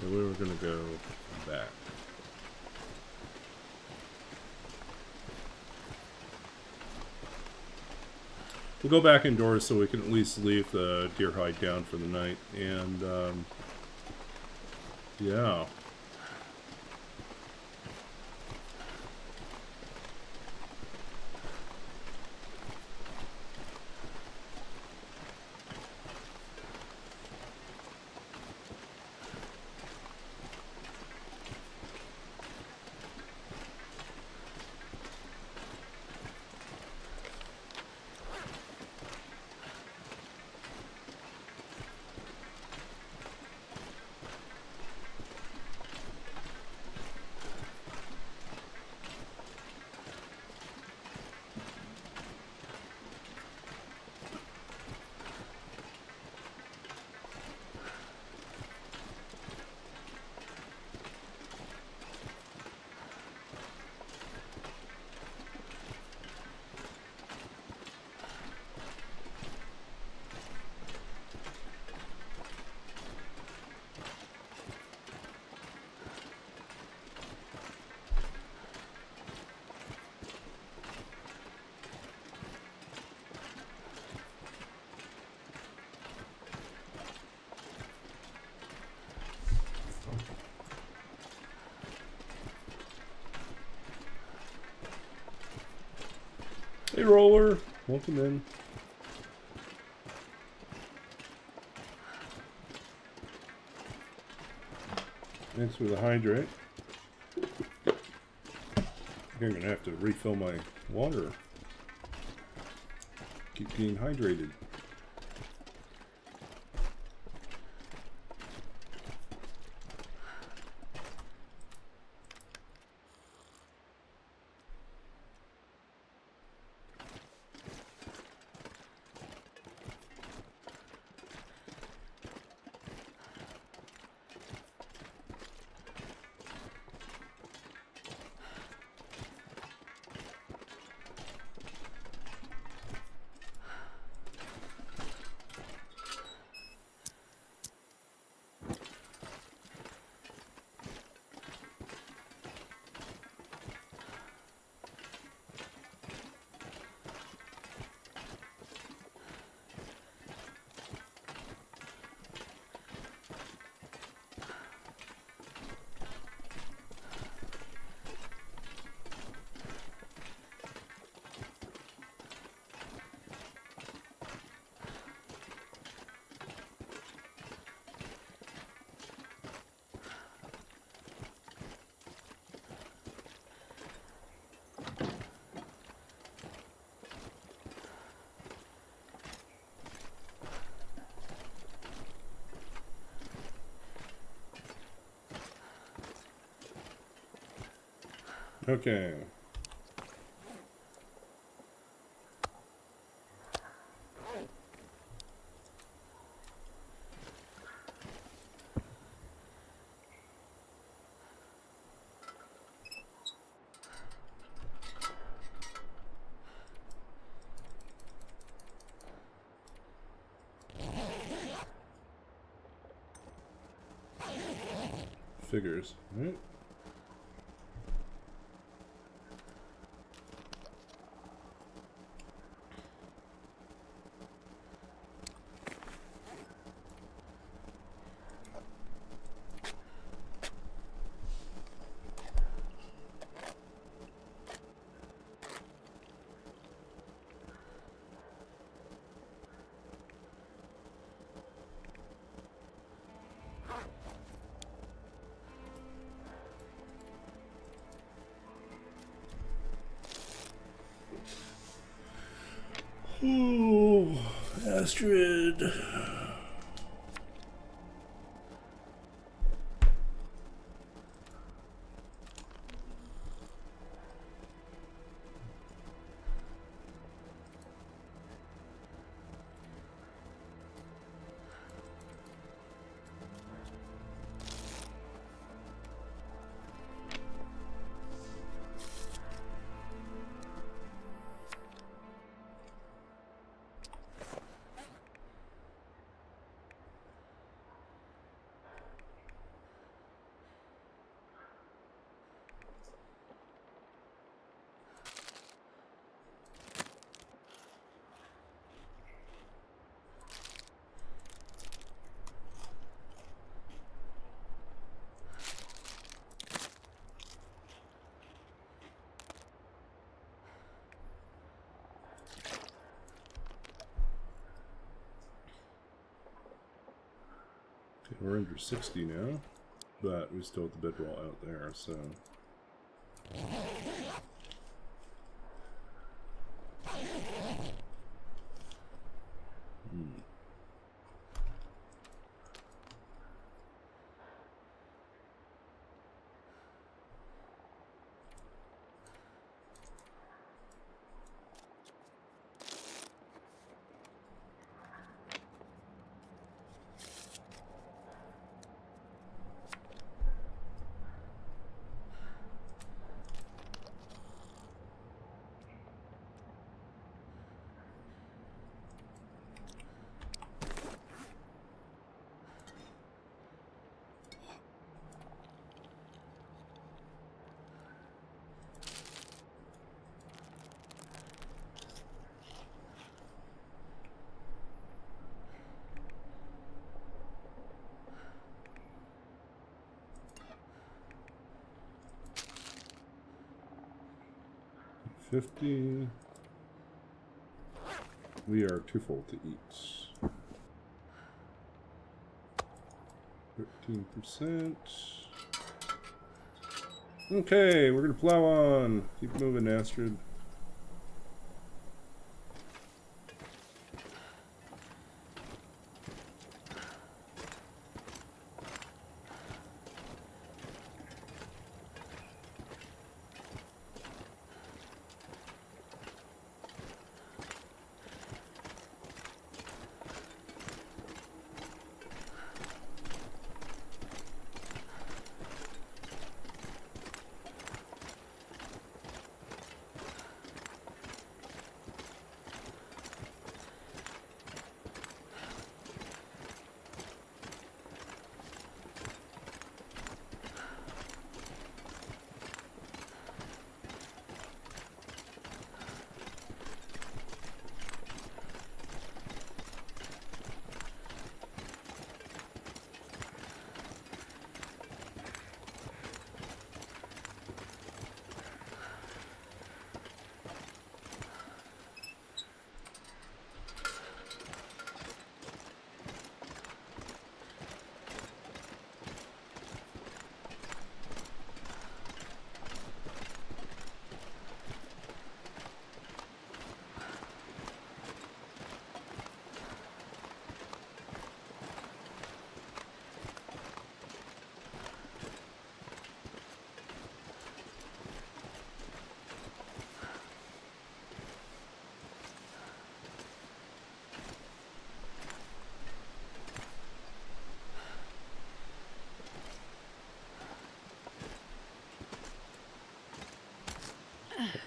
Yeah, we were gonna go back. We'll go back indoors so we can at least leave the deer hide down for the night. And, yeah. Hey, Roller. Welcome in. Thanks for the hydrate. I'm going to have to refill my water. Keep getting hydrated. Okay. Figures, right? Oh, Astrid. Okay, we're under 60 now, but we still have the bedroll out there, so... $50. We are too full to eat. 13%. Okay, we're gonna plow on. Keep moving, Astrid.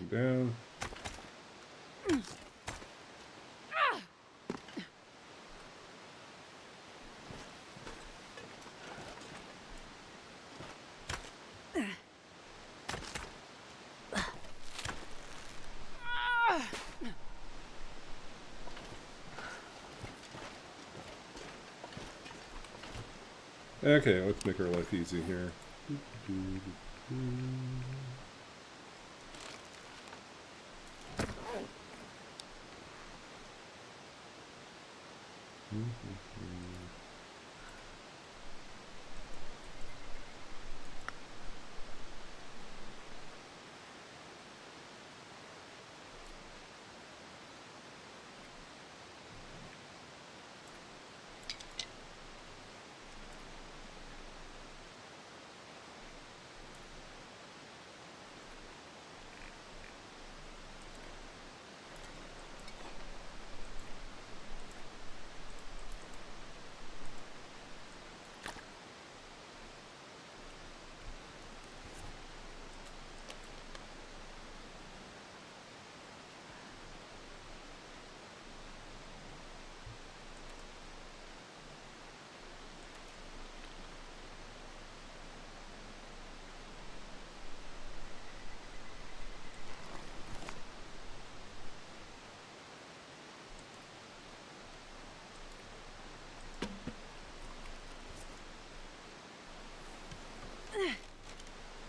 Down. Okay, let's make our life easy here.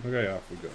Okay, off we go.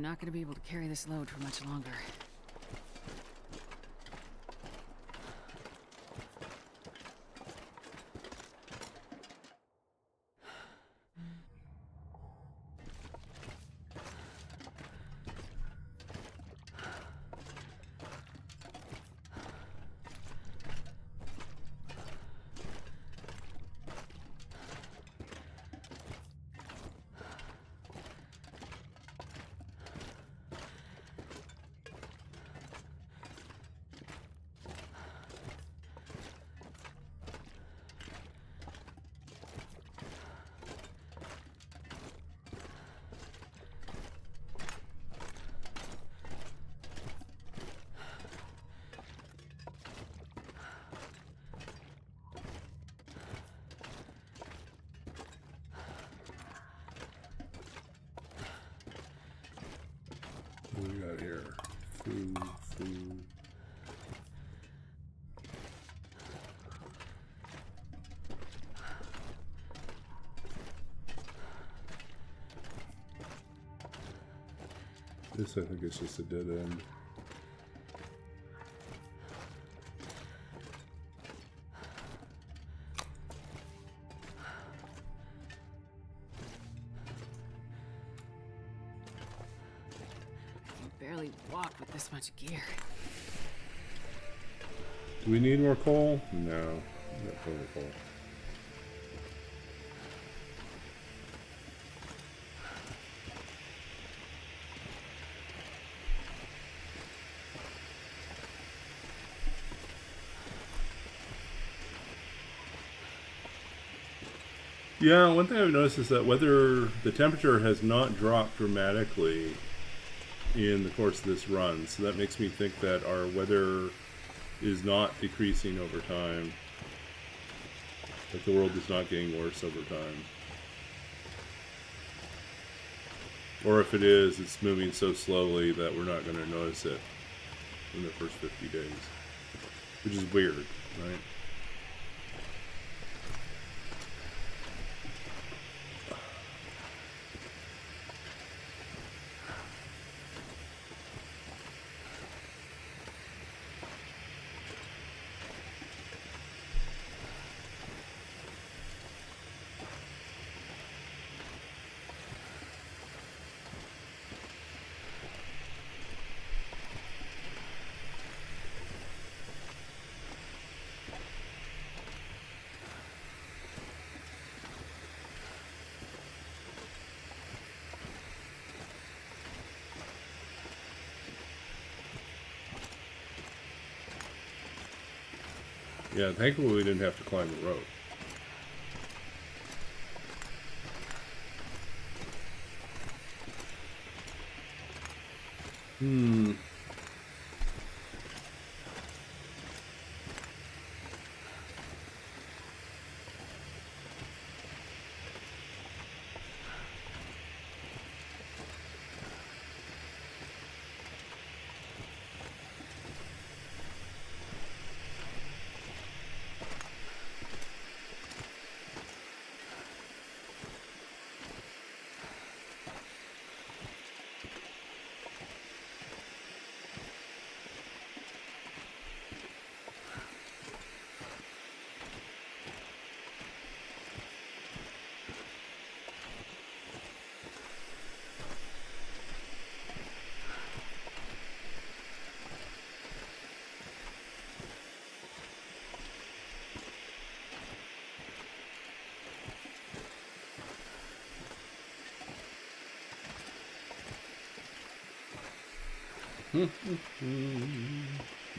I'm not gonna be able to carry this load for much longer. What do we got here? Food, food. This, I think, is just a dead end. I can barely walk with this much gear. Do we need more coal? No. Not plenty of coal. Yeah, one thing I've noticed is that whether the temperature has not dropped dramatically in the course of this run, so that makes me think that our weather is not decreasing over time, that the world is not getting worse over time. Or if it is, it's moving so slowly that we're not going to notice it in the first 50 days, which is weird, right? Yeah, thankfully we didn't have to climb the rope.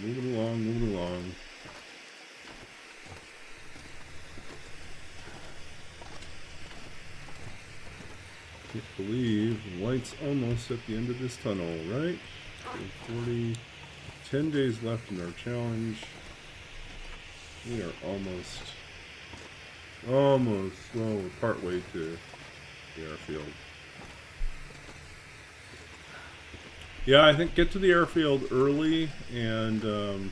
Moving along, moving along. Can't believe the light's almost at the end of this tunnel, right? 10 days left in our challenge. We are almost, well, we're partway to the airfield. Yeah, I think get to the airfield early, and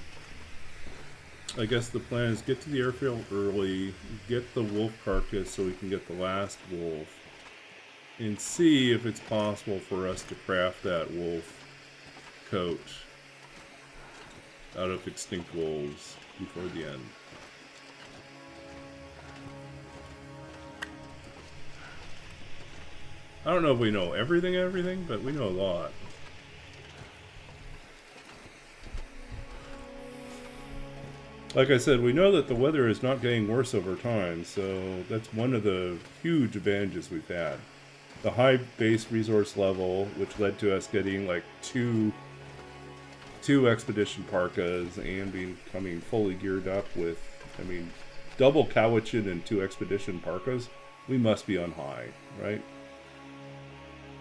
I guess the plan is get to the airfield early, get the wolf carcass so we can get the last wolf, and see if it's possible for us to craft that wolf coat out of extinct wolves before the end. I don't know if we know everything, but we know a lot. Like I said, we know that the weather is not getting worse over time, so that's one of the huge advantages we've had. The high base resource level, which led to us getting like two expedition parkas and becoming fully geared up with, I mean, double Cowichan and 2 expedition parkas. We must be on high, right?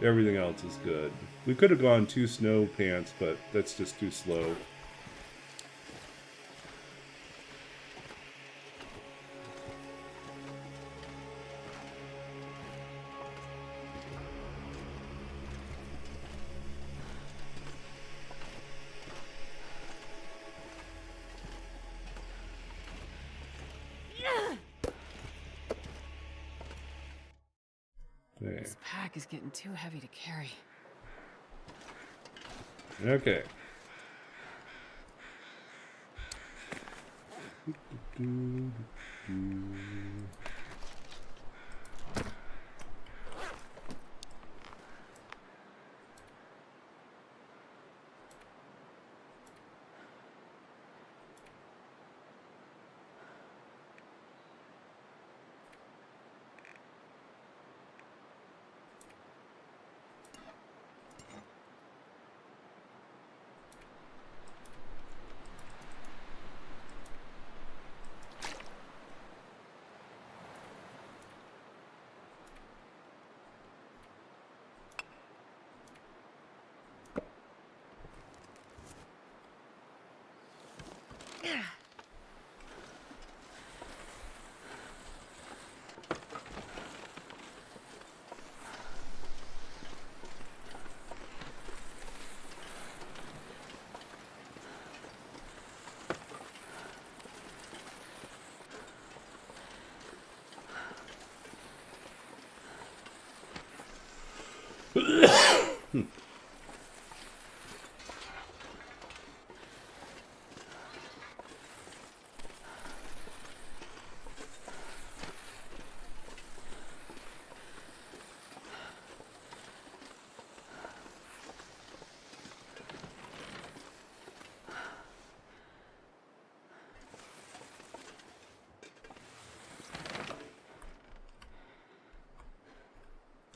Everything else is good. We could have gone 2 snow pants, but that's just too slow. This pack is getting too heavy to carry. Okay.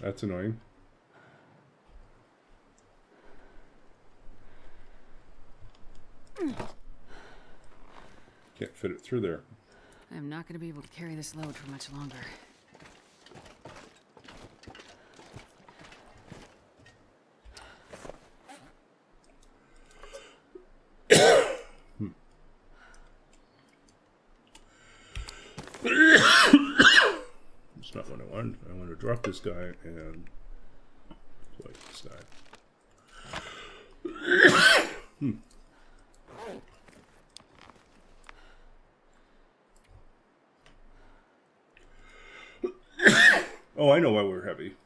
That's annoying. Can't fit it through there. I'm not going to be able to carry this load for much longer. That's not what I wanted. I want to drop this guy and play this guy. Oh, I know why we're heavy.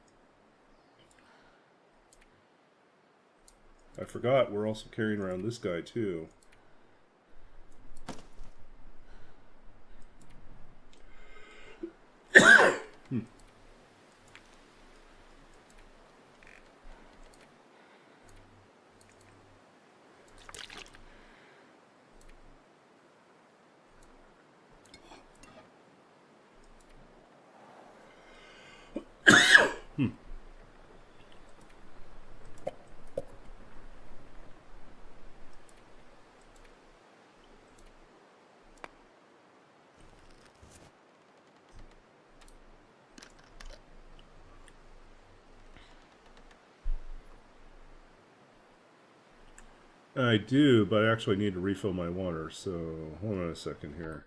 I forgot we're also carrying around this guy too. I do, but I actually need to refill my water, so hold on a second here.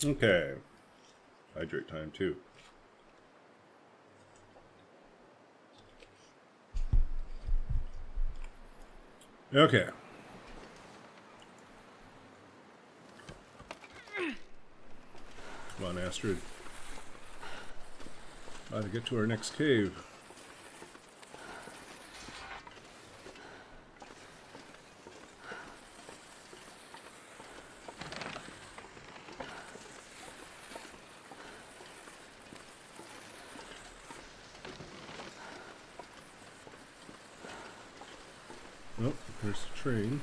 Okay. Hydrate time, too. Okay. Come on, Astrid. Got to get to our next cave. Oh, there's the train.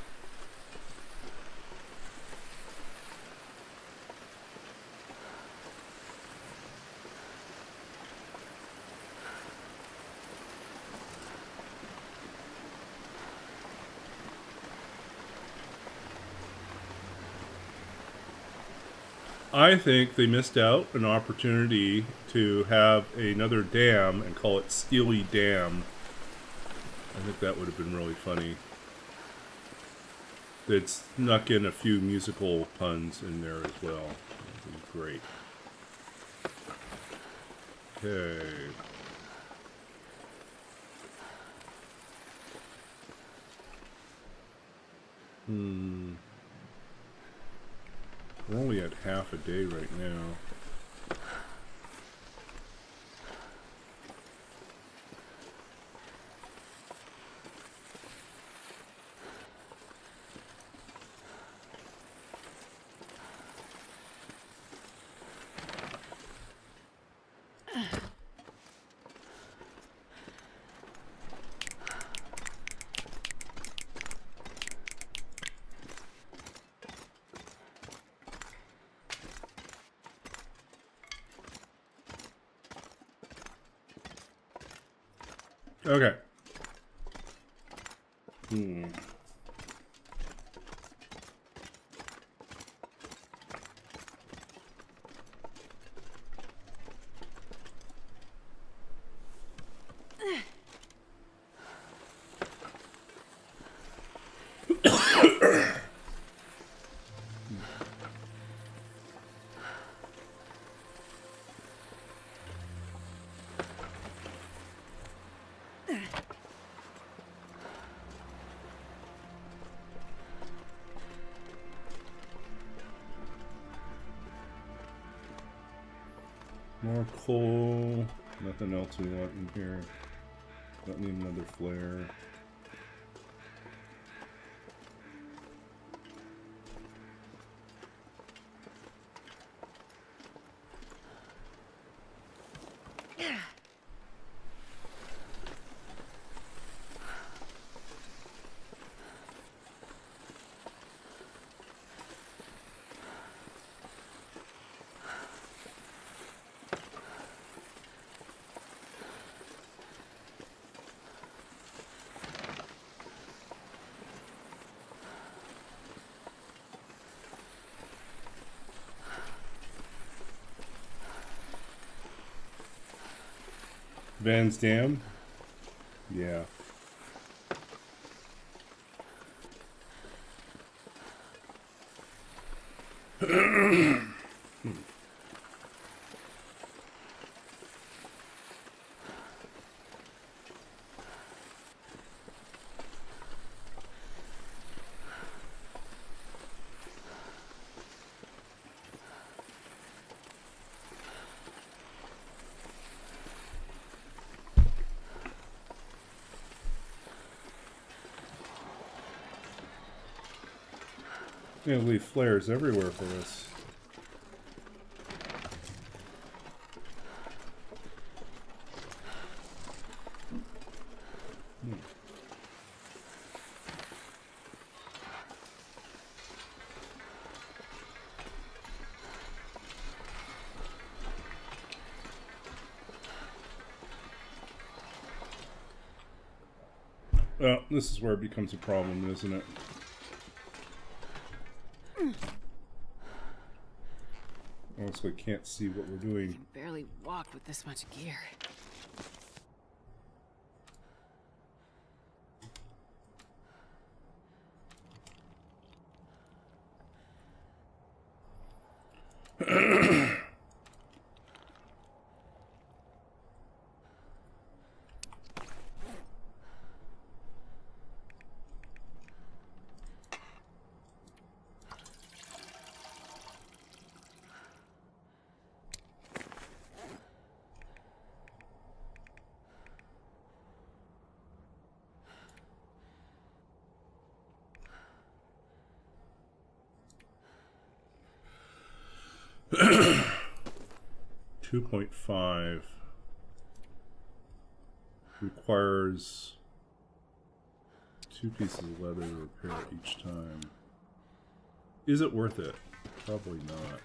I think they missed out an opportunity to have another dam and call it Steely Dam. I think that would have been really funny. They'd snuck in a few musical puns in there as well. That would be great. Okay. We're only at half a day right now. Okay. More coal. Nothing else we want in here. Don't need another flare. Van's Dam? Yeah. Gonna leave flares everywhere for us. Well, this is where it becomes a problem, isn't it? Honestly, can't see what we're doing. I can barely walk with this much gear. 2.5 requires 2 pieces of leather to repair each time. Is it worth it? Probably not.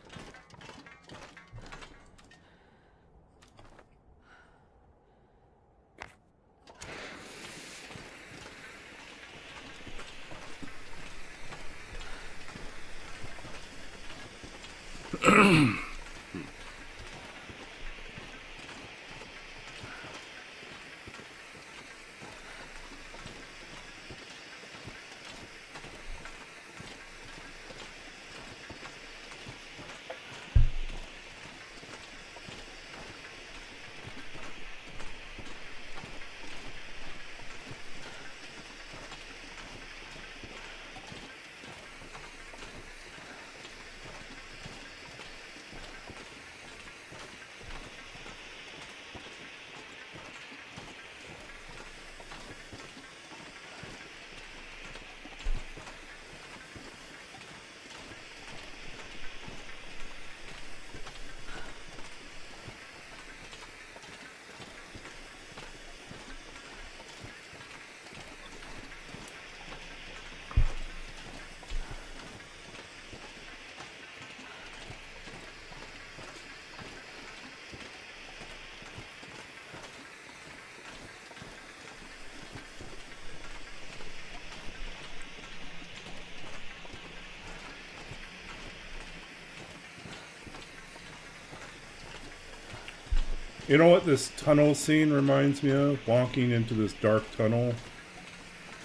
You know what this tunnel scene reminds me of? Walking into this dark tunnel.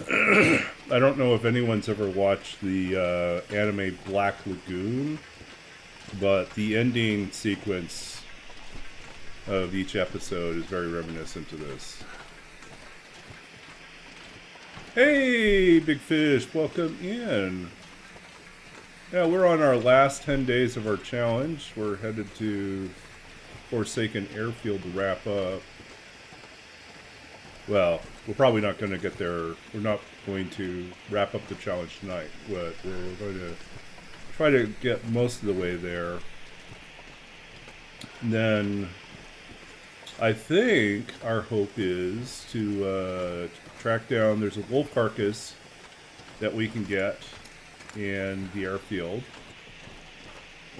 I don't know if anyone's ever watched the anime Black Lagoon, but the ending sequence of each episode is very reminiscent to this. Hey, Big Fish, welcome in. Yeah, we're on our last 10 days of our challenge. We're headed to Forsaken Airfield to wrap up. Well, we're probably not going to get there. We're not going to wrap up the challenge tonight, but we're going to try to get most of the way there. And then I think our hope is to track down, there's a wolf carcass that we can get in the airfield.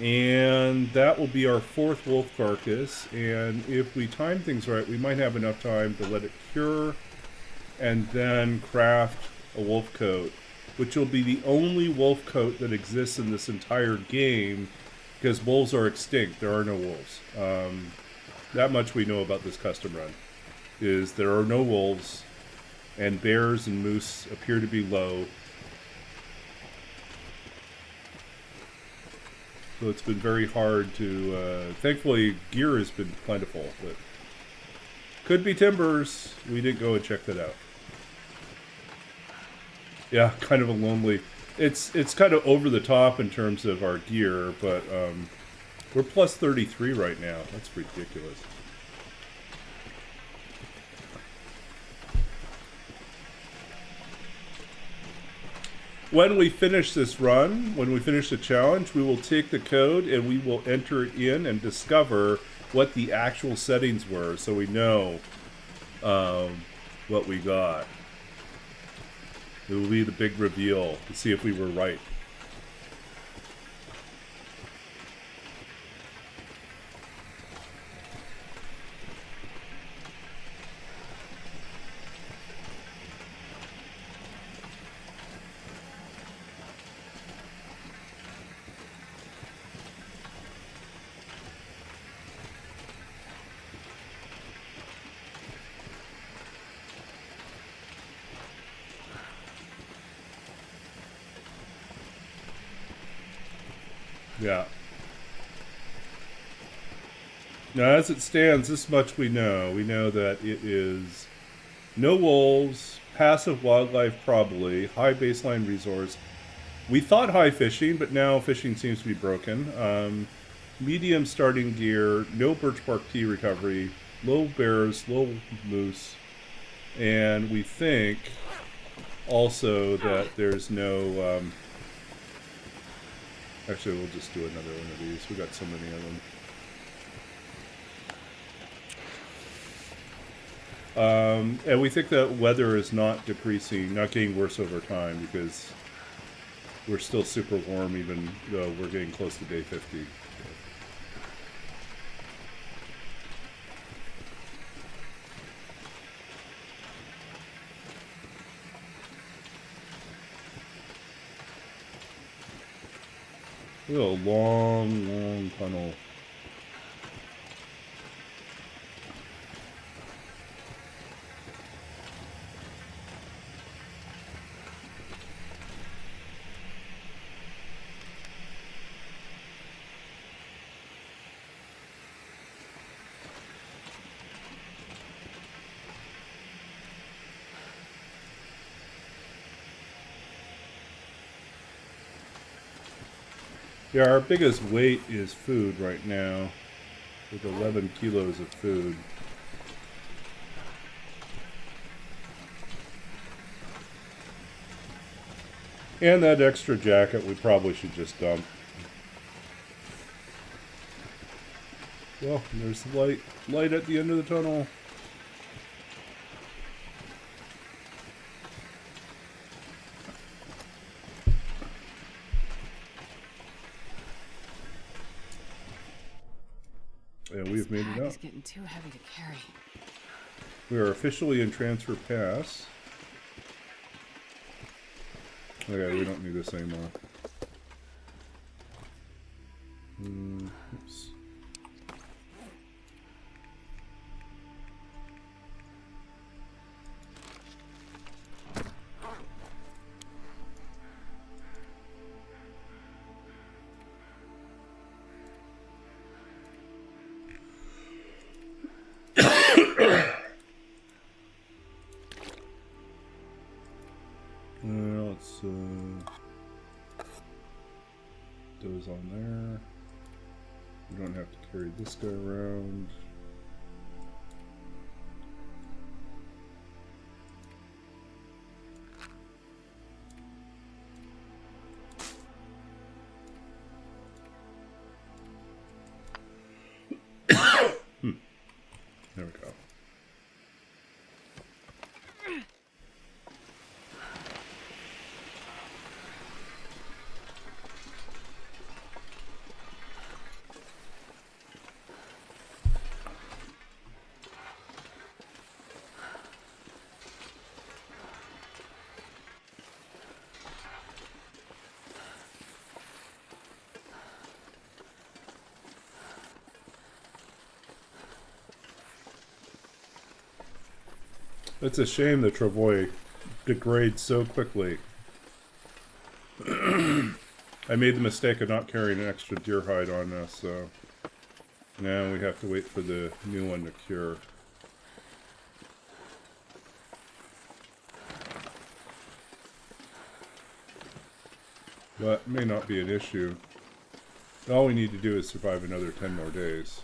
And that will be our 4th wolf carcass, and if we time things right, we might have enough time to let it cure and then craft a wolf coat, which will be the only wolf coat that exists in this entire game, because wolves are extinct. There are no wolves. That much we know about this custom run, is there are no wolves, and bears and moose appear to be low. So it's been very hard to, thankfully gear has been plentiful, but could be timbers. We didn't go and check that out. Yeah, kind of a lonely, it's kind of over the top in terms of our gear, but we're plus 33 right now. That's ridiculous. When we finish this run, when we finish the challenge, we will take the code and we will enter it in and discover what the actual settings were, so we know what we got. It will be the big reveal to see if we were right. Yeah. Now, as it stands, this much we know. We know that it is no wolves, passive wildlife probably, high baseline resource. We thought high fishing, but now fishing seems to be broken. Medium starting gear, no birch bark tea recovery, low bears, low moose, and we think also that there's no... actually, we'll just do another one of these. We got so many of them. And we think that weather is not decreasing, not getting worse over time, because we're still super warm even though we're getting close to day 50. Look at a long, long tunnel. Yeah, our biggest weight is food right now, with 11 kilos of food. And that extra jacket we probably should just dump. Well, there's the light at the end of the tunnel. And we've made it It's out. getting too heavy to carry. We are officially in Transfer Pass. Okay, we don't need this anymore. Oops. Let's those on there. We don't have to carry this guy around. There we go. It's a shame that Travois degrades so quickly. I made the mistake of not carrying an extra deer hide on us, so now we have to wait for the new one to cure. But it may not be an issue. All we need to do is survive another 10 more days.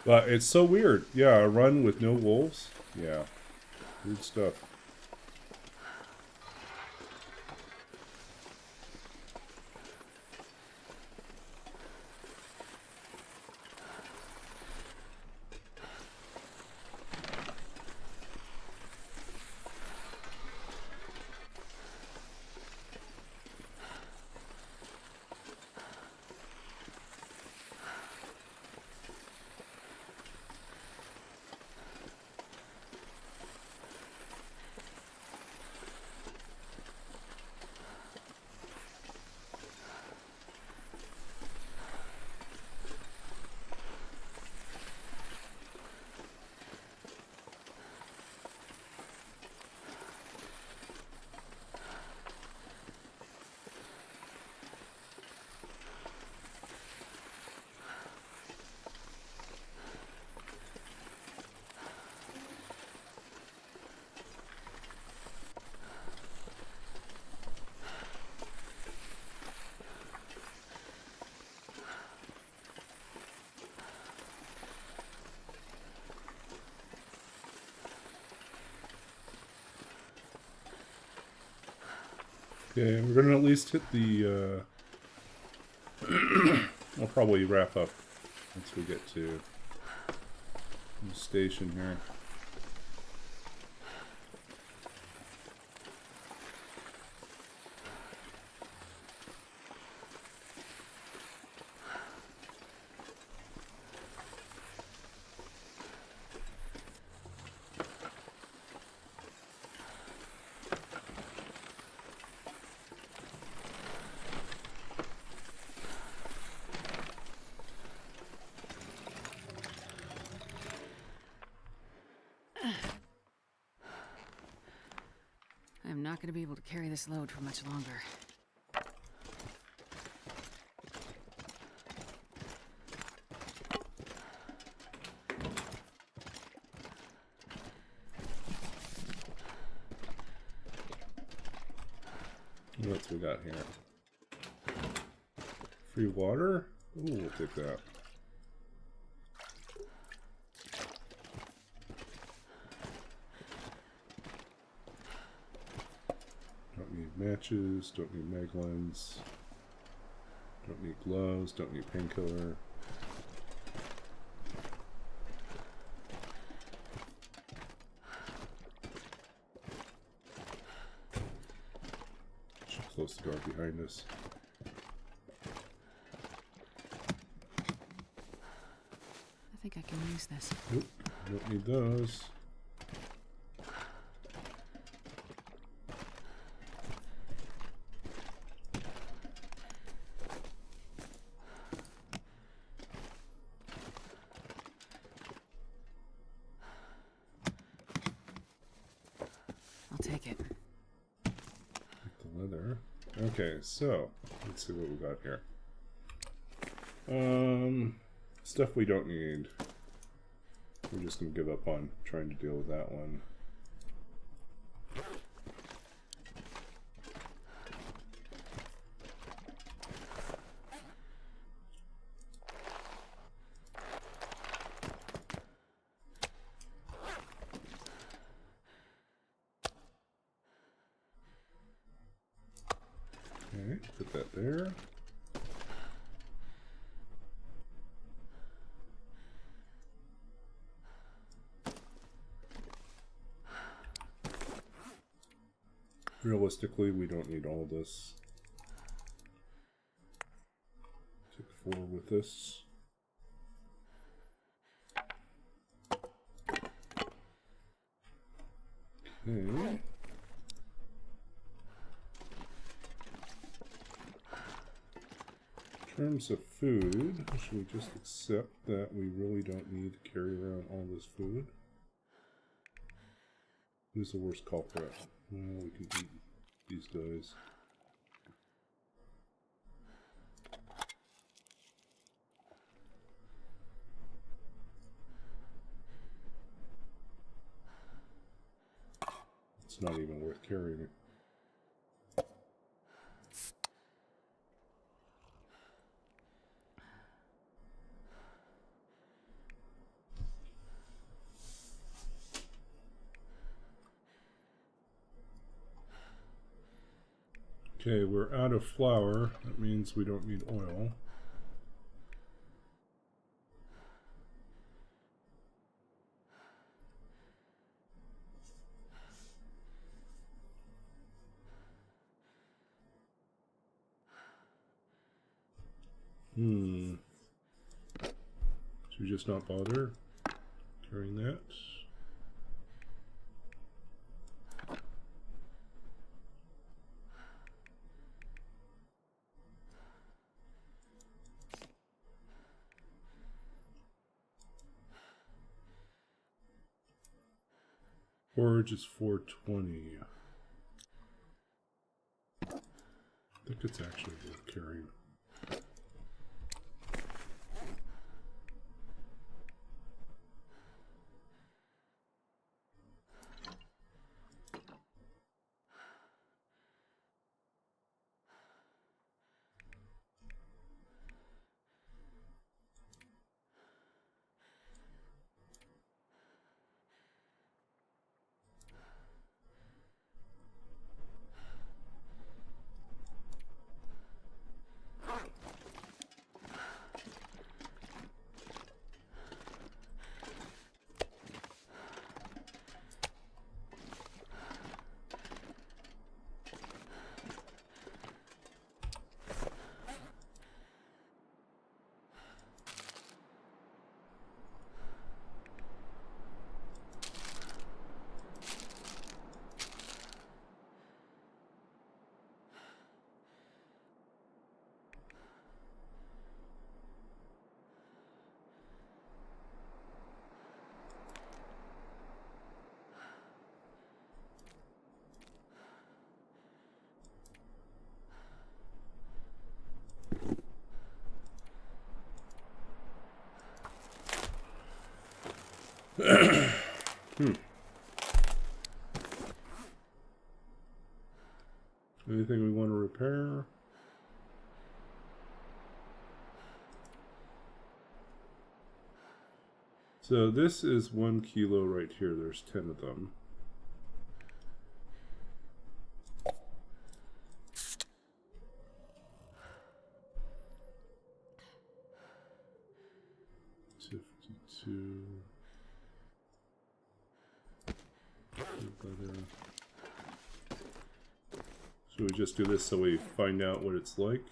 But it's so weird. Yeah, a run with no wolves. Yeah. Weird stuff. Okay, we're gonna at least hit the, we'll probably wrap up once we get to the station here. I'm not going to be able to carry this load for much longer. What else we got here? Free water? Ooh, we'll take that. Don't need matches, don't need maglins, don't need gloves, don't need painkiller. Should close the door behind us. I think I can use this. Nope, don't need those. I'll take it. Take the leather. Okay, so let's see what we got here. Stuff we don't need. We're just gonna give up on trying to deal with that one. Okay, put that there. Realistically, we don't need all this. Take 4 with this. Okay. In terms of food, should we just accept that we really don't need to carry around all this food? Who's the worst culprit? Well, we can eat these guys. It's not even worth carrying it. Okay, we're out of flour. That means we don't need oil. Should we just not bother carrying that? Forage is 420. I think it's actually worth carrying. Anything we want to repair? So this is 1 kilo right here. There's 10 of them. $52. Should we just do this so we find out what it's like?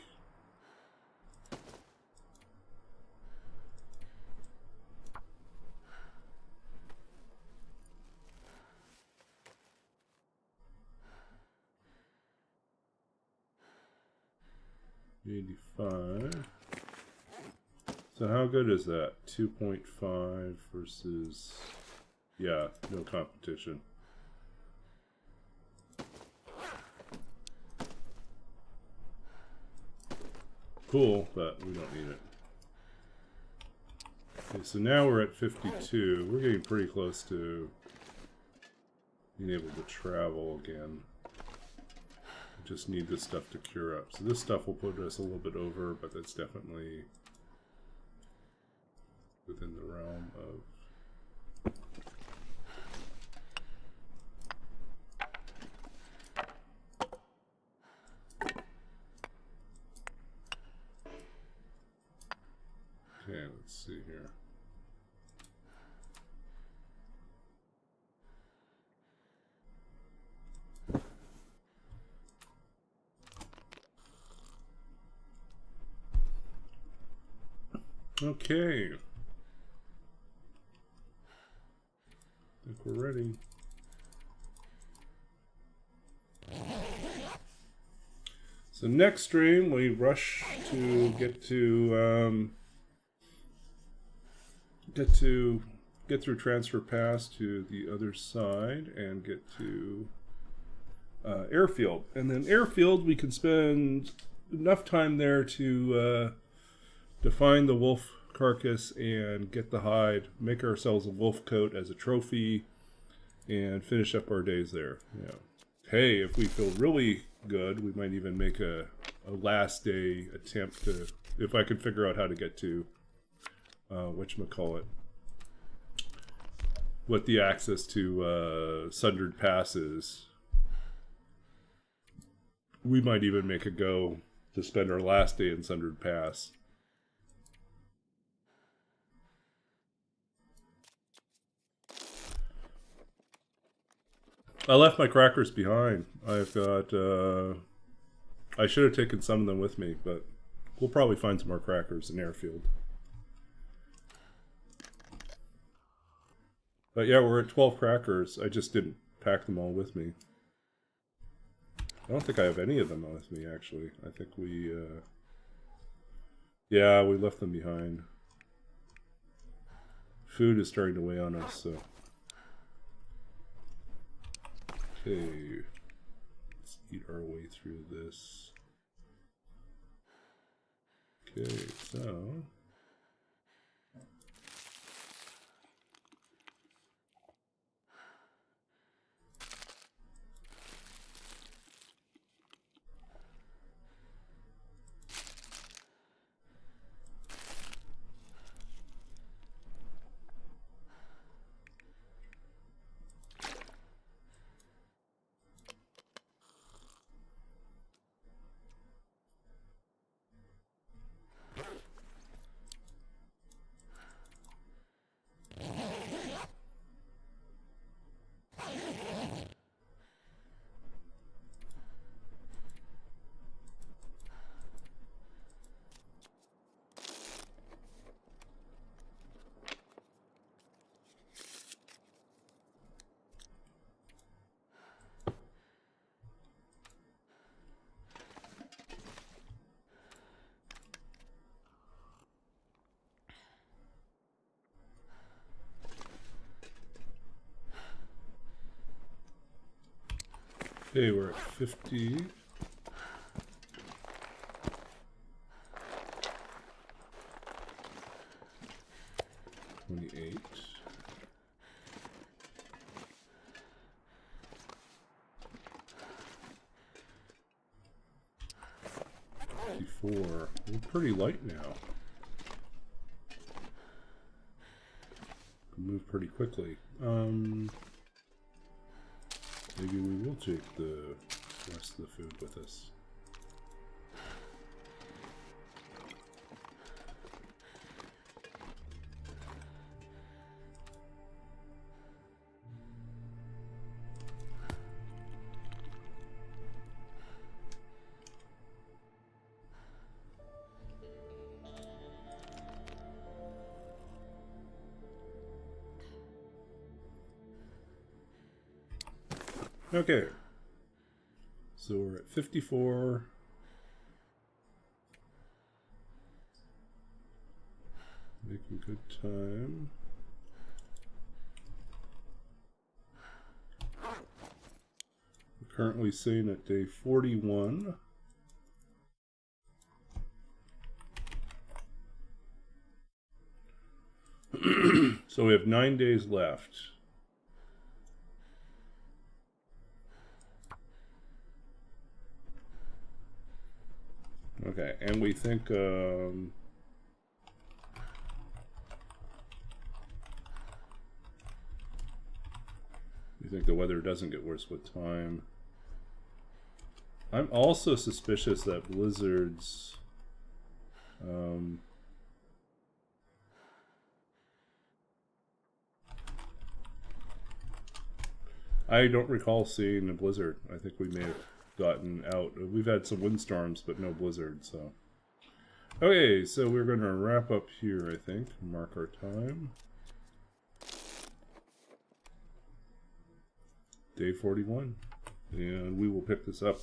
$85. So how good is that? 2.5 versus... Yeah, no competition. Cool, but we don't need it. Okay, so now we're at 52. We're getting pretty close to being able to travel again. We just need this stuff to cure up. So this stuff will put us a little bit over, but that's definitely within the realm of... Okay, let's see here. Okay. I think we're ready. So next stream we rush to get through transfer pass to the other side and get to airfield, and then airfield we can spend enough time there to find the wolf carcass and get the hide, make ourselves a wolf coat as a trophy, and finish up our days there. Yeah. Hey, if we feel really good, we might even make a last day attempt to, if I could figure out how to get to whatchamacallit, what the access to Sundered Pass is. We might even make a go to spend our last day in Sundered Pass. I left my crackers behind. I've got, I should have taken some of them with me, but we'll probably find some more crackers in airfield. But yeah, we're at 12 crackers. I just didn't pack them all with me. I don't think I have any of them with me, actually. I think we, yeah, we left them behind. Food is starting to weigh on us, so. Okay, let's eat our way through this. Okay, so. Okay, we're at 50. $28. 54. We're pretty light now. Move pretty quickly. Maybe we will take the rest of the food with us. Okay, so we're at 54. Making good time. We're currently sitting at day 41. So we have 9 days left. Okay, and we think the weather doesn't get worse with time. I'm also suspicious that blizzards I don't recall seeing a blizzard. I think we may have gotten out. We've had some windstorms, but no blizzard, so. Okay, so we're going to wrap up here, I think. Mark our time. Day 41. And we will pick this up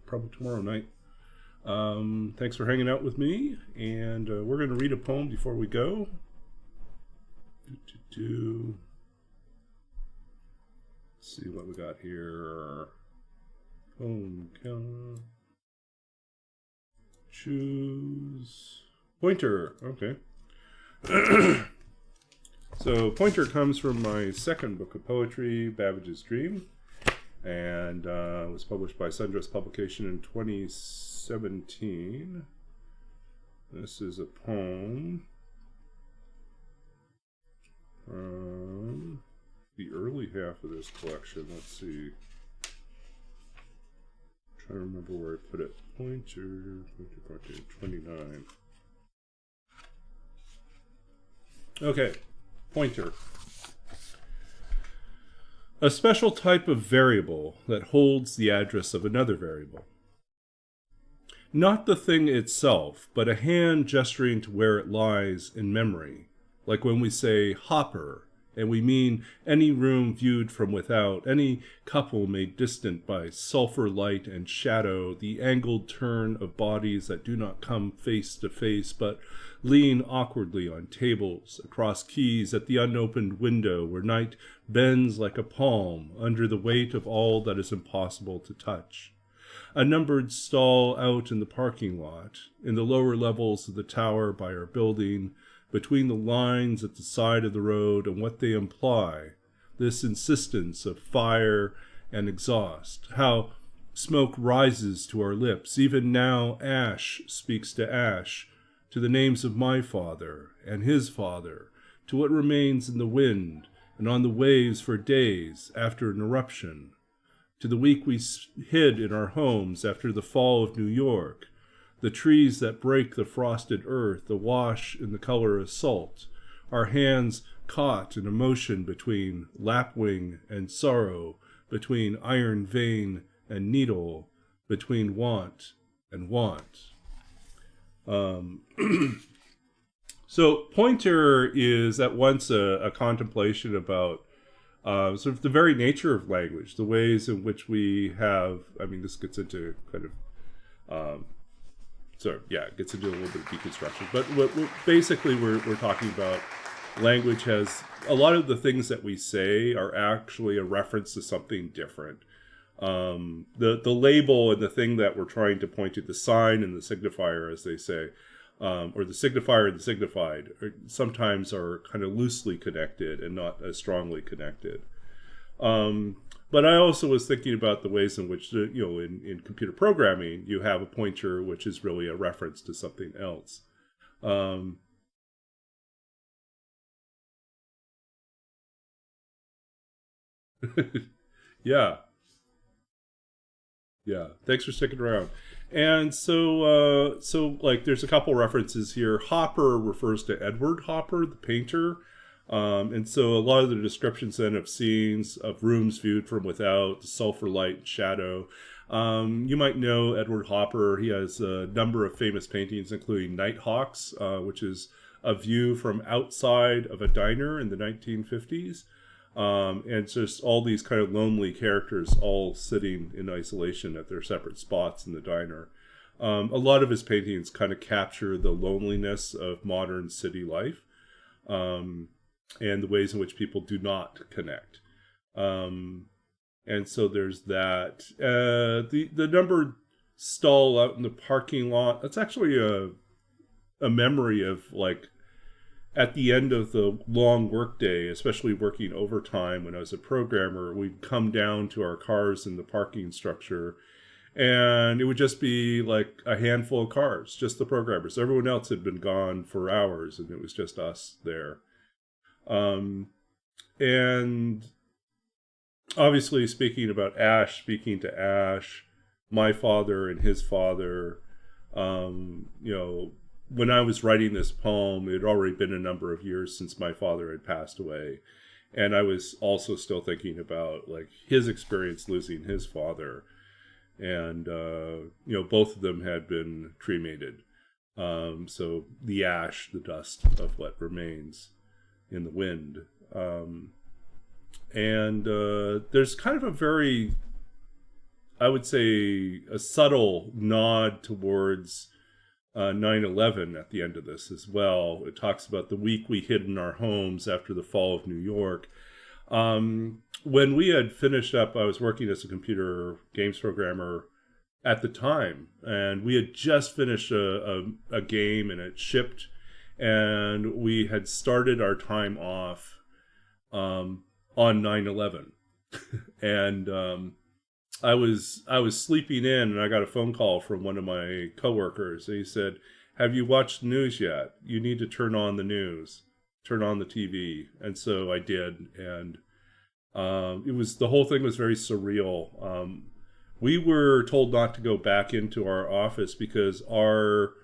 probably tomorrow night. Thanks for hanging out with me, and we're going to read a poem before we go. Let's see what we got here. Poem count. Choose. Pointer. Okay. So Pointer comes from my second book of poetry, Babbage's Dream, and was published by Sundress Publication in 2017. This is a poem from the early half of this collection. Let's see. I'm trying to remember where I put it. Pointer, 29. Okay, Pointer. A special type of variable that holds the address of another variable. Not the thing itself, but a hand gesturing to where it lies in memory, like when we say hopper, and we mean any room viewed from without, any couple made distant by sulfur light and shadow, the angled turn of bodies that do not come face to face, but lean awkwardly on tables, across keys at the unopened window where night bends like a palm under the weight of all that is impossible to touch. A numbered stall out in the parking lot, in the lower levels of the tower by our building, between the lines at the side of the road and what they imply, this insistence of fire and exhaust, how smoke rises to our lips. Even now ash speaks to ash, to the names of my father and his father, to what remains in the wind and on the waves for days after an eruption, to the week we hid in our homes after the fall of New York, the trees that break the frosted earth, awash in the color of salt, our hands caught in a motion between lapwing and sorrow, between iron vein and needle, between want and want. So Pointer is at once a contemplation about sort of the very nature of language, the ways in which we have, I mean, this gets into kind of, it gets into a little bit of deconstruction. But basically we're talking about language has, a lot of the things that we say are actually a reference to something different. The label and the thing that we're trying to point to, the sign and the signifier, as they say, or the signifier and the signified, sometimes are kind of loosely connected and not as strongly connected. But I also was thinking about the ways in which, in computer programming, you have a pointer which is really a reference to something else. Um, yeah, yeah. Thanks for sticking around. And so like, there's a couple references here. Hopper refers to Edward Hopper, the painter. And so a lot of the descriptions then of scenes, of rooms viewed from without, the sulfur light, shadow. You might know Edward Hopper. He has a number of famous paintings, including Nighthawks, which is a view from outside of a diner in the 1950s. And just all these kind of lonely characters all sitting in isolation at their separate spots in the diner. A lot of his paintings kind of capture the loneliness of modern city life. And the ways in which people do not connect. And so there's that. The numbered stall out in the parking lot, that's actually a memory of, like, at the end of the long workday, especially working overtime when I was a programmer, we'd come down to our cars in the parking structure, and it would just be like a handful of cars, just the programmers. Everyone else had been gone for hours, and it was just us there. And obviously speaking to Ash, my father and his father, when I was writing this poem, it had already been a number of years since my father had passed away. And I was also still thinking about, like, his experience losing his father. And, both of them had been cremated. So the ash, the dust of what remains in the wind. And there's kind of a very, I would say, a subtle nod towards 9/11 at the end of this as well. It talks about the week we hid in our homes after the fall of New York. When we had finished up, I was working as a computer games programmer at the time, and we had just finished a game, and it shipped, and we had started our time off on 9/11. And I was sleeping in, and I got a phone call from one of my coworkers, and he said, "Have you watched the news yet? You need to turn on the news, turn on the TV." And so I did, and the whole thing was very surreal. We were told not to go back into our office because our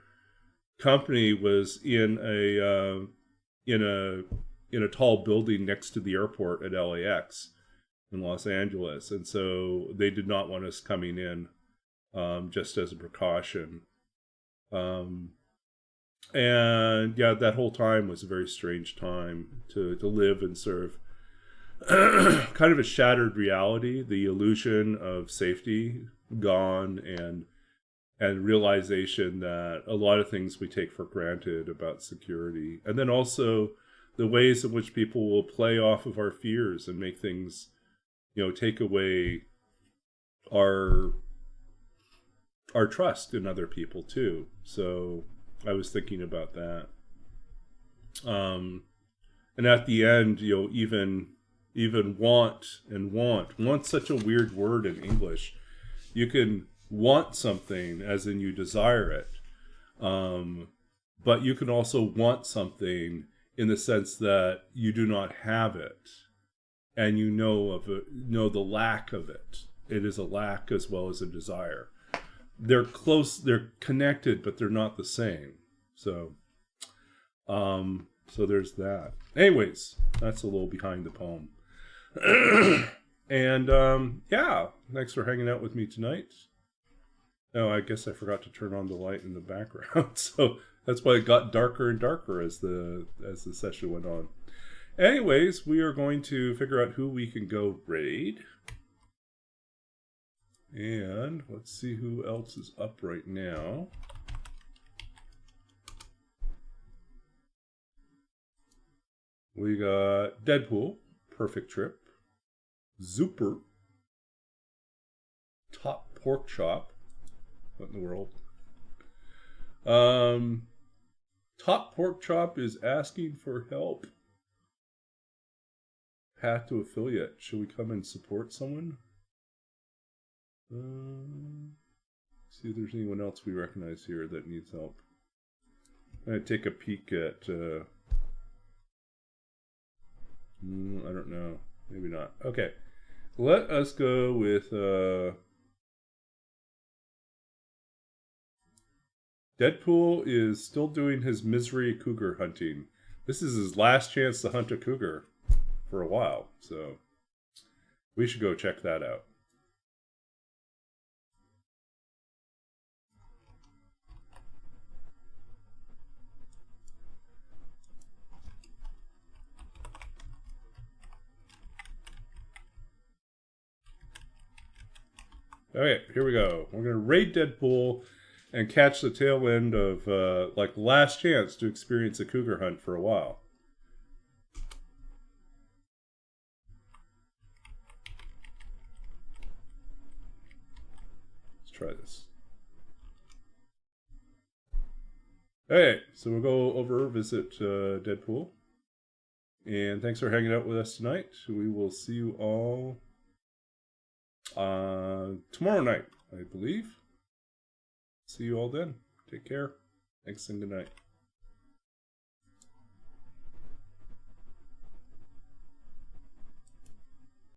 company was in a tall building next to the airport at LAX in Los Angeles, and so they did not want us coming in, just as a precaution. And yeah, that whole time was a very strange time to live and sort of kind of a shattered reality, the illusion of safety gone, and realization that a lot of things we take for granted about security, and then also the ways in which people will play off of our fears and make things, take away our trust in other people too. So I was thinking about that. And at the end, even want's such a weird word in English. You can want something as in you desire it, but you can also want something in the sense that you do not have it, and you know the lack of it. It is a lack as well as a desire. They're close, they're connected, but they're not the same. So there's that. Anyways, that's a little behind the poem. And yeah, thanks for hanging out with me tonight. Oh, I guess I forgot to turn on the light in the background, so that's why it got darker and darker as the session went on. Anyways, we are going to figure out who we can go raid. And let's see who else is up right now. We got Deadpool, Perfect Trip, Zooper, Top Pork Chop. What in the world? Top Pork Chop is asking for help. path to affiliate. Should we come and support someone? See if there's anyone else we recognize here that needs help. I'm going to take a peek at... I don't know. Maybe not. Okay. Let us go with... Deadpool is still doing his misery cougar hunting. This is his last chance to hunt a cougar for a while, so we should go check that out. Okay, here we go. We're going to raid Deadpool and catch the tail end of, like, last chance to experience a cougar hunt for a while. Let's try this. Okay, so we'll go over, visit Deadpool. And thanks for hanging out with us tonight. We will see you all tomorrow night, I believe. See you all then. Take care. Thanks and good night.